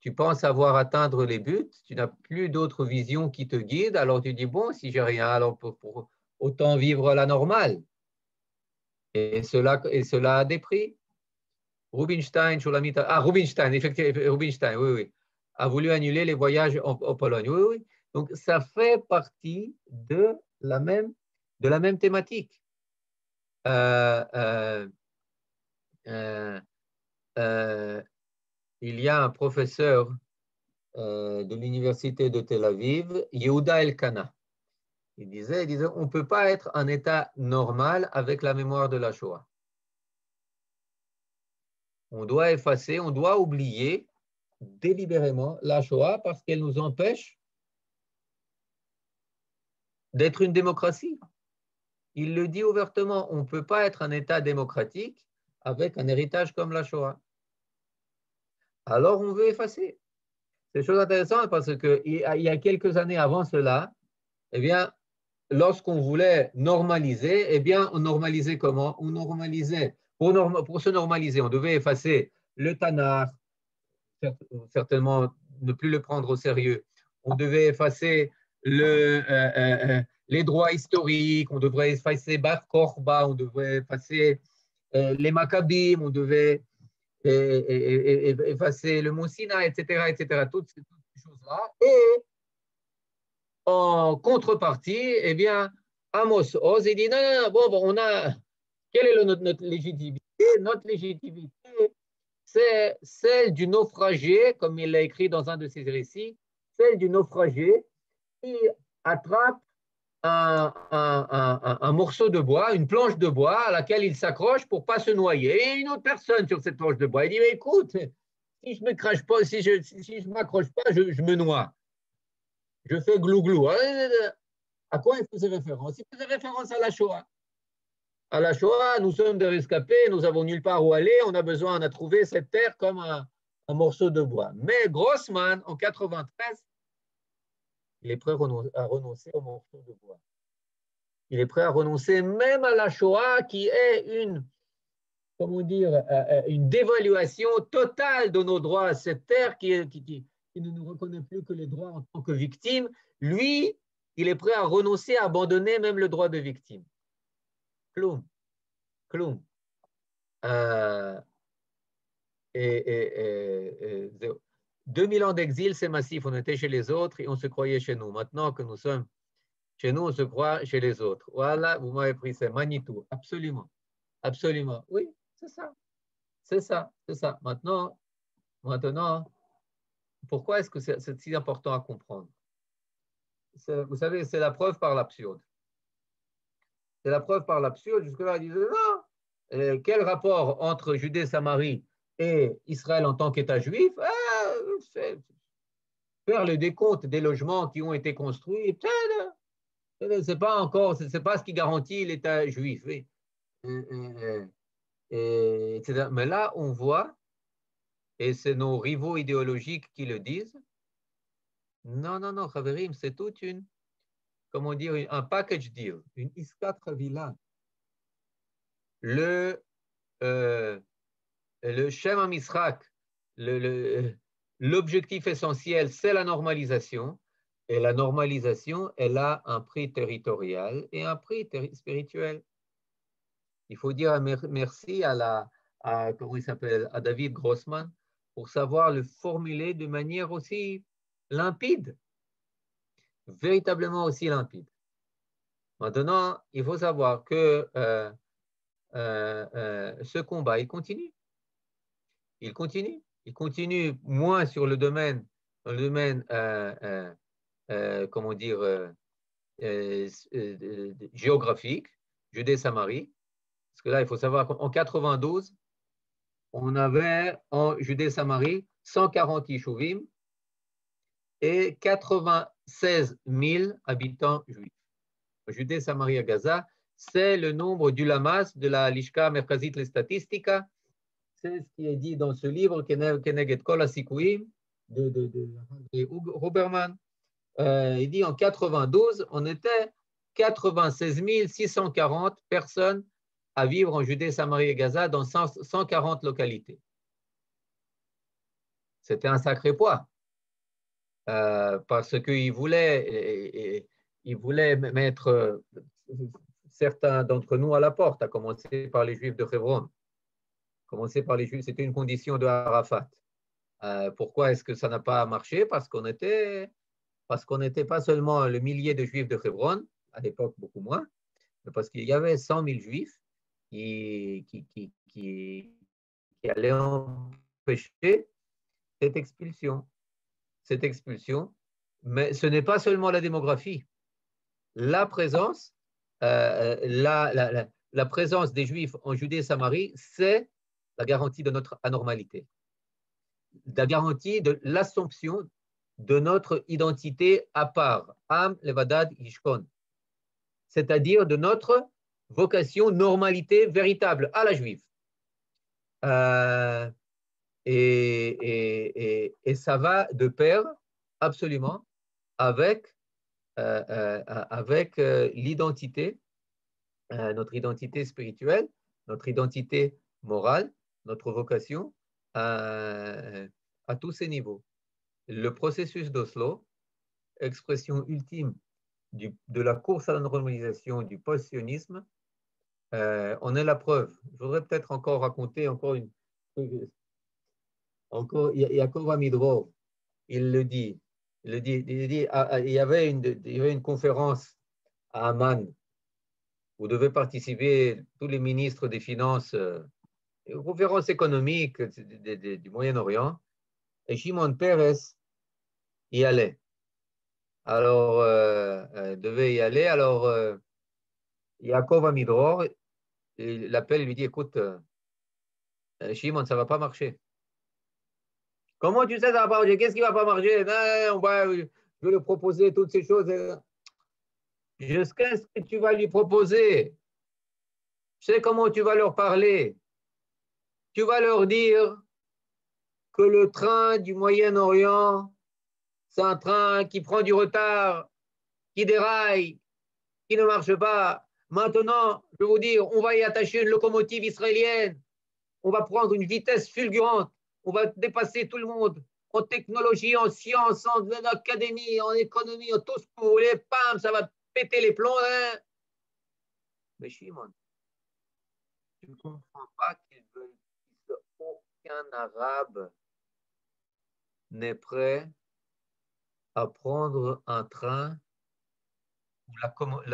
Tu penses avoir atteindre les buts, tu n'as plus d'autres visions qui te guident, alors tu dis, bon, si j'ai rien, alors pour autant vivre la normale. Et cela a des prix. Rubinstein, Rubinstein, effectivement, Rubinstein, oui, oui, a voulu annuler les voyages en Pologne. Oui, oui. Donc, ça fait partie de la même thématique. Il y a un professeur de l'université de Tel Aviv, Yehuda Elkana. Il disait, on ne peut pas être un état normal avec la mémoire de la Shoah. On doit effacer, on doit oublier délibérément la Shoah parce qu'elle nous empêche d'être une démocratie. Il le dit ouvertement, on ne peut pas être un état démocratique avec un héritage comme la Shoah. Alors on veut effacer. C'est chose intéressante parce qu'il y a quelques années avant cela, eh bien, lorsqu'on voulait normaliser, eh bien, on normalisait comment? On normalisait. Pour se normaliser, on devait effacer le Tanakh, certainement ne plus le prendre au sérieux. On devait effacer les droits historiques, on devrait effacer Bar Korba, on devrait effacer les Maccabim, on devait effacer le Mont Sinaï, etc., etc., toutes ces choses-là. Et en contrepartie, eh bien, Amos Oz, il dit non, non, non, bon, on a. Quelle est notre légitimité? Notre légitimité, c'est celle du naufragé, comme il l'a écrit dans un de ses récits, celle du naufragé qui attrape un morceau de bois, une planche de bois à laquelle il s'accroche pour ne pas se noyer. Et une autre personne sur cette planche de bois, il dit, mais écoute, si je ne m'accroche pas, je me noie. Je fais glou-glou. À quoi il faisait référence? Il faisait référence à la Shoah. À la Shoah, nous sommes des rescapés, nous avons nulle part où aller, on a trouvé cette terre comme un morceau de bois. Mais Grossman, en 93, il est prêt à renoncer au morceau de bois. Il est prêt à renoncer même à la Shoah, qui est une dévaluation totale de nos droits à cette terre, qui ne nous reconnaît plus que les droits en tant que victime. Lui, il est prêt à renoncer, à abandonner même le droit de victime. Cloum. 2000 ans d'exil, c'est massif. On était chez les autres et on se croyait chez nous. Maintenant que nous sommes chez nous, on se croit chez les autres. Voilà, vous m'avez pris, c'est Manitou. Absolument. Absolument. Oui, c'est ça. C'est ça. C'est ça. Maintenant, pourquoi est-ce que c'est si important à comprendre? Vous savez, c'est la preuve par l'absurde. C'est la preuve par l'absurde. Jusque-là, ils disaient non. Quel rapport entre Judée, Samarie et Israël en tant qu'État juif? faire le décompte des logements qui ont été construits, c'est pas encore, c'est pas ce qui garantit l'État juif. Oui. Etc. Mais là, on voit, et c'est nos rivaux idéologiques qui le disent, non, non, non, Khaverim, c'est toute une, comment dire, un package deal, une iskat Havila. Le Shem HaMisrak, l'objectif essentiel, c'est la normalisation. Et la normalisation, elle a un prix territorial et un prix spirituel. Il faut dire merci comment il s'appelle, à David Grossman pour savoir le formuler de manière aussi limpide, véritablement aussi limpide. Maintenant, il faut savoir que ce combat, il continue. Il continue. Il continue moins sur le domaine comment dire, géographique, Judée-Samarie. Parce que là, il faut savoir qu'en 92, on avait en Judée-Samarie 140 Yishuvim et 96 000 habitants juifs. Judée-Samarie à Gaza, c'est le nombre du Lamas, de la Lishka Merkazit les Statistika. C'est ce qui est dit dans ce livre, Keneged Kol HaSikuim, de Huberman. Il dit en 92, on était 96 640 personnes à vivre en Judée, Samarie et Gaza dans 140 localités. C'était un sacré poids parce qu'il voulait mettre certains d'entre nous à la porte, à commencer par les Juifs de Hebron. Commencer par les Juifs, c'était une condition de Arafat. Pourquoi est-ce que ça n'a pas marché? Parce qu'on n'était pas seulement le millier de Juifs de Hebron, à l'époque beaucoup moins, mais parce qu'il y avait 100 000 Juifs qui allaient empêcher cette expulsion. Mais ce n'est pas seulement la démographie. La présence, la présence des Juifs en Judée et Samarie, c'est la garantie de notre anormalité, la garantie de l'assomption de notre identité à part, Am Levadad Yishkon, c'est-à-dire de notre vocation, normalité véritable à la juive. Et ça va de pair absolument avec l'identité, notre identité spirituelle, notre identité morale, notre vocation à tous ces niveaux. Le processus d'Oslo, expression ultime de la course à la normalisation du post-sionisme, on est la preuve. Je voudrais peut-être encore raconter Yaakov Amidror, il dit, il y avait une conférence à Amman où devaient participer tous les ministres des Finances, une conférence économique du Moyen-Orient, et Shimon Peres y allait. Alors, devait y aller. Alors, Yaakov Amidror, il l'appelle et lui dit, écoute, Shimon, ça ne va pas marcher. Comment tu sais que ça ne va pas marcher? Qu'est-ce qui ne va pas marcher? Non, je vais lui proposer toutes ces choses. Qu'est-ce que tu vas lui proposer? Je sais comment tu vas leur parler. Tu vas leur dire que le train du Moyen-Orient, c'est un train qui prend du retard, qui déraille, qui ne marche pas. Maintenant, je vais vous dire, on va y attacher une locomotive israélienne. On va prendre une vitesse fulgurante. On va dépasser tout le monde en technologie, en sciences, en académie, en économie, en tout ce que vous voulez. Pam, ça va péter les plombs. Hein. Mais Shimon, tu ne comprends pas qu'aucun Arabe n'est prêt à prendre un train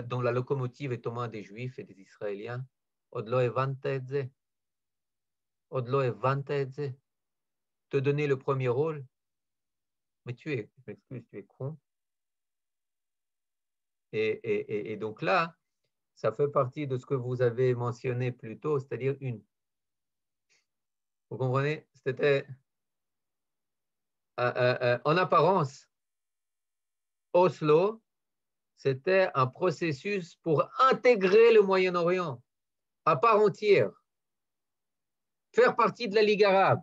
dont la locomotive est aux mains des Juifs et des Israéliens. Odlo evante te donner le premier rôle, mais je m'excuse, tu es con. Et donc là, ça fait partie de ce que vous avez mentionné plus tôt, c'est-à-dire vous comprenez? C'était en apparence, Oslo, c'était un processus pour intégrer le Moyen-Orient à part entière, faire partie de la Ligue arabe,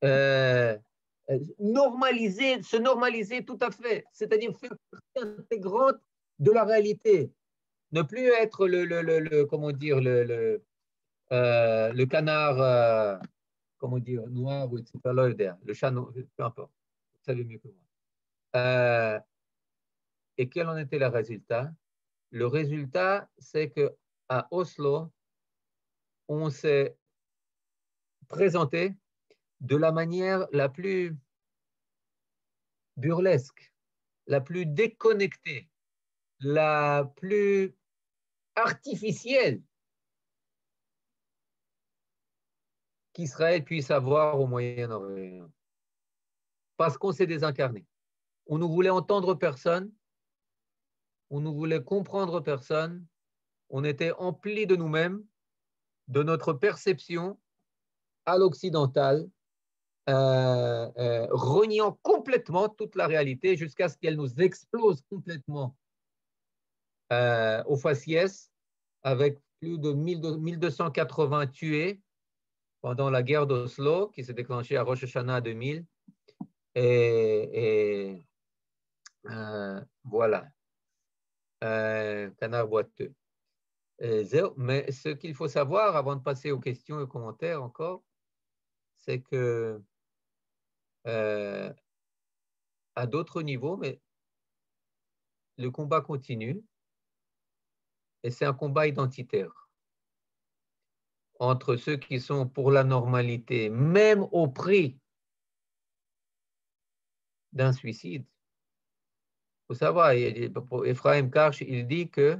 se normaliser tout à fait, c'est-à-dire faire partie intégrante de la réalité, ne plus être comment dire, le canard, comment dire, noir, ou etc., le chat noir, peu importe, vous savez mieux que moi. Et quel en était le résultat? Le résultat, c'est qu'à Oslo, on s'est présenté de la manière la plus burlesque, la plus déconnectée, la plus artificielle qu'Israël puisse avoir au Moyen-Orient. Parce qu'on s'est désincarné. On ne voulait entendre personne, on ne voulait comprendre personne, on était emplis de nous-mêmes, de notre perception à l'occidental, reniant complètement toute la réalité jusqu'à ce qu'elle nous explose complètement au faciès, avec plus de 1280 tués pendant la guerre d'Oslo, qui s'est déclenchée à Rosh Hashanah 2000. Et voilà, canard boiteux. Mais ce qu'il faut savoir, avant de passer aux questions et aux commentaires encore, c'est que à d'autres niveaux, mais le combat continue, et c'est un combat identitaire entre ceux qui sont pour la normalité, même au prix d'un suicide. Il faut savoir, Ephraim Karch, il dit que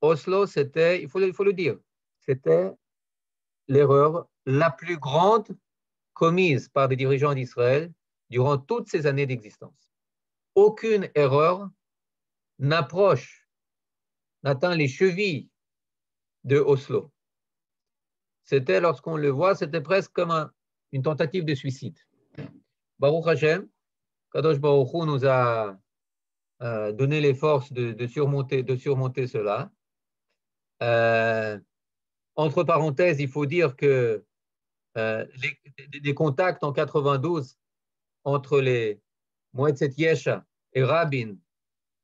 Oslo, c'était, il faut le dire, c'était l'erreur la plus grande commise par des dirigeants d'Israël durant toutes ces années d'existence. Aucune erreur n'atteint les chevilles de Oslo. C'était, lorsqu'on le voit, c'était presque comme une tentative de suicide. Baruch Hashem, Kadosh Baruch Hu nous a donné les forces de surmonter cela. Entre parenthèses, il faut dire que des contacts en 92 entre les Moetzet Yesha et Rabin,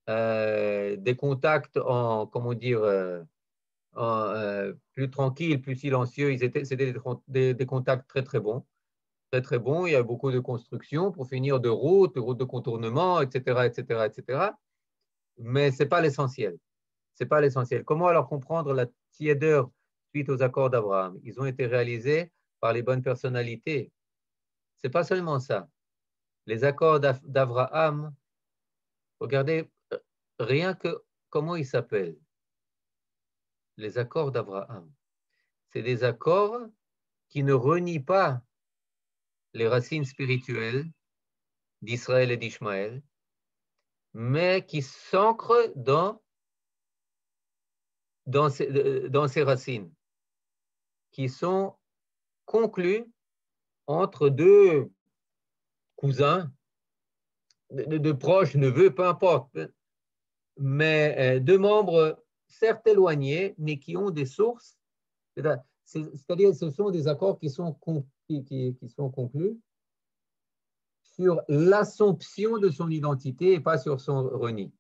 des contacts comment dire, plus tranquilles, plus silencieux, c'était des contacts très très bons. Très très bons. Il y a beaucoup de constructions pour finir de routes de contournement, etc., etc., etc. Mais ce n'est pas l'essentiel. C'est pas l'essentiel. Comment alors comprendre la tiédeur suite aux accords d'Abraham? Ils ont été réalisés par les bonnes personnalités. C'est pas seulement ça. Les accords d'Abraham, regardez rien que comment ils s'appellent. Les accords d'Abraham. C'est des accords qui ne renient pas les racines spirituelles d'Israël et d'Ishmaël, mais qui s'ancrent dans ces racines, qui sont conclus entre deux cousins, de proches, neveux, peu importe, mais deux membres certes éloignés, mais qui ont des sources, c'est-à-dire ce sont des accords qui sont conclus sur l'assomption de son identité et pas sur son reni.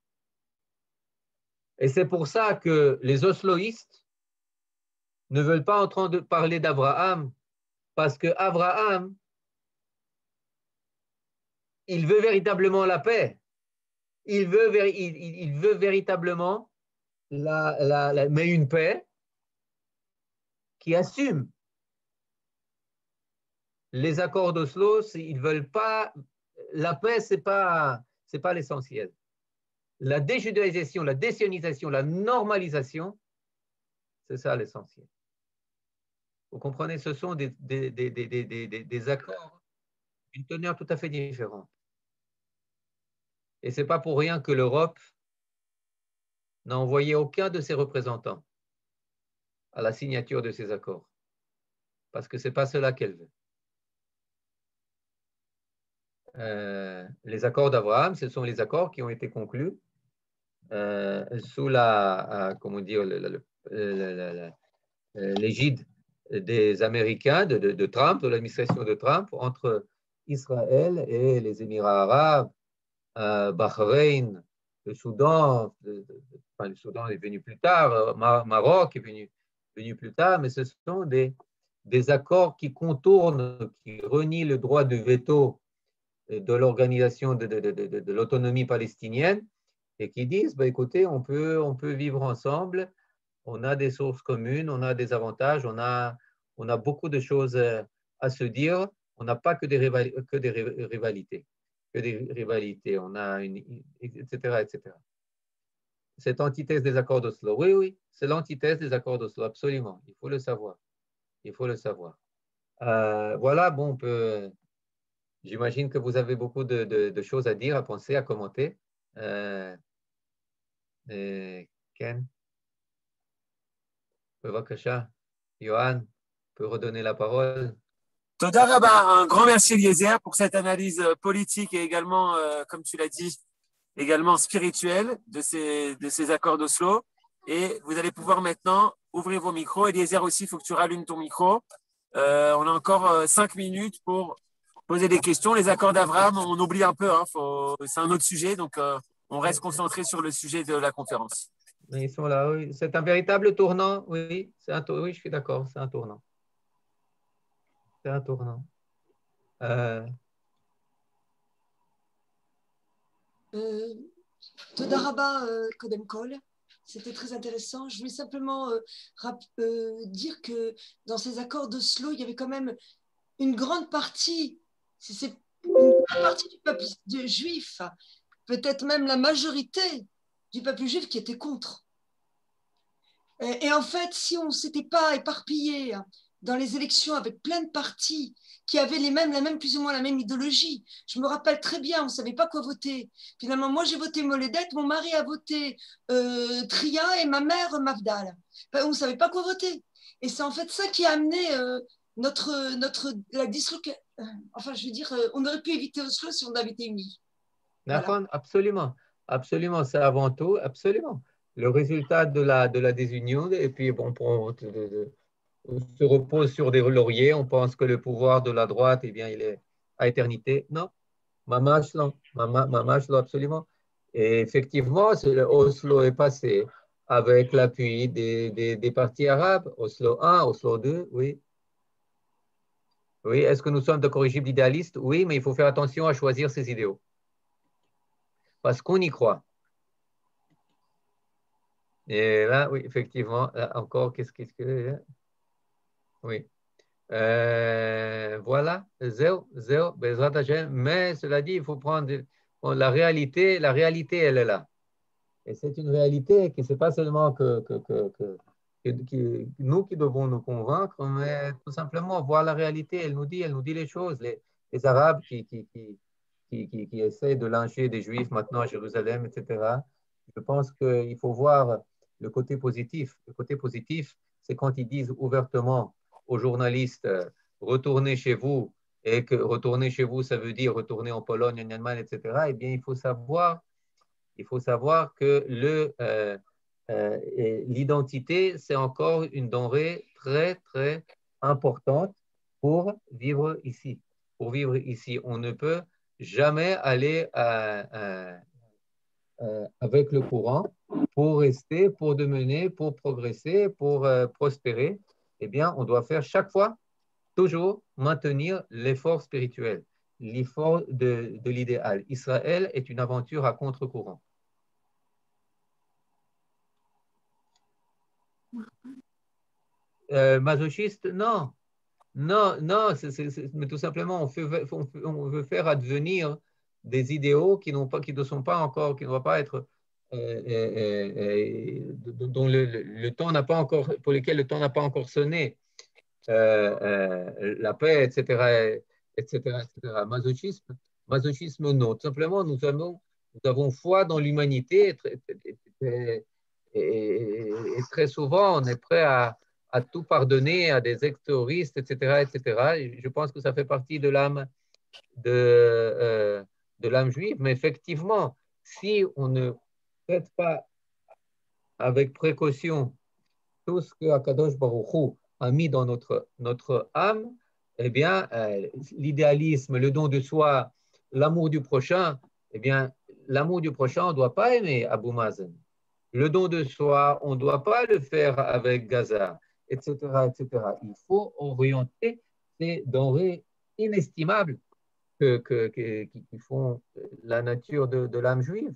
Et c'est pour ça que les osloïstes ne veulent pas entendre parler d'Abraham, parce que Abraham, il veut véritablement la paix. Il veut véritablement mais une paix qui assume. Les accords d'Oslo, ils veulent pas. La paix, c'est pas l'essentiel. La déjudaïsation, la désionisation, la normalisation, c'est ça l'essentiel. Vous comprenez, ce sont des accords d'une teneur tout à fait différente. Et ce n'est pas pour rien que l'Europe n'a envoyé aucun de ses représentants à la signature de ces accords. Parce que ce n'est pas cela qu'elle veut. les accords d'Abraham, ce sont les accords qui ont été conclus sous comment dire, l'égide des Américains, de Trump, de l'administration de Trump, entre Israël et les Émirats arabes, Bahreïn, le Soudan, enfin, le Soudan est venu plus tard, Maroc est venu plus tard, mais ce sont des accords qui contournent, qui renient le droit de veto de l'organisation de l'autonomie palestinienne et qui disent, bah, écoutez, on peut vivre ensemble, on a des sources communes, on a des avantages, on a beaucoup de choses à se dire, on n'a pas que des rivalités, on a etc., etc. Cette antithèse des accords d'Oslo, oui, oui, c'est l'antithèse des accords d'Oslo, absolument, il faut le savoir, il faut le savoir. Voilà, bon, j'imagine que vous avez beaucoup de choses à dire, à penser, à commenter. Ken, Bevakasha, Johan, peut redonner la parole. Toda Rabba, un grand merci Eliezer pour cette analyse politique et également, comme tu l'as dit, également spirituelle de ces accords d'Oslo. Et vous allez pouvoir maintenant ouvrir vos micros. Eliezer aussi, il faut que tu rallumes ton micro. On a encore 5 minutes pour poser des questions. Les accords d'Abraham, on oublie un peu, hein, c'est un autre sujet, donc on reste concentré sur le sujet de la conférence. Ils sont là, oui. C'est un véritable tournant, oui. Oui, je suis d'accord, c'est un tournant. C'est un tournant. Toda Rabba Kodem Kol, c'était très intéressant. Je voulais simplement dire que dans ces accords d'Oslo, il y avait quand même une grande partie, c'est une grande partie du peuple juif, peut-être même la majorité du peuple juif qui était contre. Et en fait, si on ne s'était pas éparpillé dans les élections avec plein de partis qui avaient plus ou moins la même idéologie. Je me rappelle très bien, on ne savait pas quoi voter. Finalement, moi, j'ai voté Moledet, mon mari a voté Tria et ma mère Mafdal. On ne savait pas quoi voter. Et c'est en fait ça qui a amené la dislocation. Enfin, je veux dire, on aurait pu éviter Oslo si on avait été unis. Voilà. Absolument, absolument, c'est avant tout, absolument. Le résultat de la désunion, et puis bon, on se repose sur des lauriers, on pense que le pouvoir de la droite, eh bien, il est à éternité. Non, mamash, non, mamash, non, absolument. Et effectivement, Oslo est passé avec l'appui des partis arabes, Oslo 1, Oslo 2, oui. Oui, est-ce que nous sommes de corrigibles idéalistes? Oui, mais il faut faire attention à choisir ses idéaux. Parce qu'on y croit. Et là, oui, effectivement, là encore, qu'est-ce que... Oui. Voilà, zéro, Bezrat Hashem. Mais cela dit, il faut prendre la réalité, elle est là. Et c'est une réalité qui n'est pas seulement que nous qui devons nous convaincre, mais tout simplement voir la réalité. Elle nous dit les choses. Les Arabes qui essaient de lyncher des Juifs maintenant à Jérusalem, etc. Je pense qu'il faut voir le côté positif. Le côté positif, c'est quand ils disent ouvertement aux journalistes retournez chez vous, et que retourner chez vous, ça veut dire retourner en Pologne, en Allemagne, etc. Eh bien, il faut savoir que l'identité, c'est encore une denrée très, très importante pour vivre ici. Pour vivre ici, on ne peut jamais aller avec le courant pour rester, pour demeuner, pour progresser, pour prospérer. Eh bien, on doit faire chaque fois, toujours maintenir l'effort spirituel, l'effort de l'idéal. Israël est une aventure à contre-courant. Masochiste, non. Non, mais tout simplement, on veut faire advenir des idéaux qui ne sont pas encore, qui ne doivent pas être, dont le temps n'a pas encore, pour lesquels le temps n'a pas encore sonné, la paix, etc., etc., etc. Masochisme, non. Tout simplement, nous avons foi dans l'humanité et très souvent, on est prêt à tout pardonner à des ex-terroristes, etc., etc. Et je pense que ça fait partie de l'âme de l'âme juive. Mais effectivement, si on ne traite pas avec précaution tout ce que Akadosh Baruch Hu a mis dans notre âme, eh bien, l'idéalisme, le don de soi, l'amour du prochain, eh bien, l'amour du prochain, on ne doit pas aimer Abou Mazen. Le don de soi, on ne doit pas le faire avec Gaza, etc., etc. Il faut orienter ces denrées inestimables qui font la nature de l'âme juive.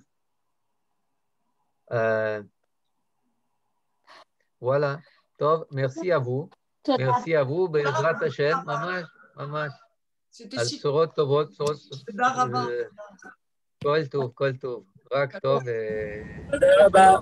Voilà. Tov, merci à vous. Merci à vous. Be'ezrat Hashem, mamash, mamash. C'était Al si. sorot tovot, sorot. תודה רבה. Kol tov, kol tov. Rak tov. תודה רבה.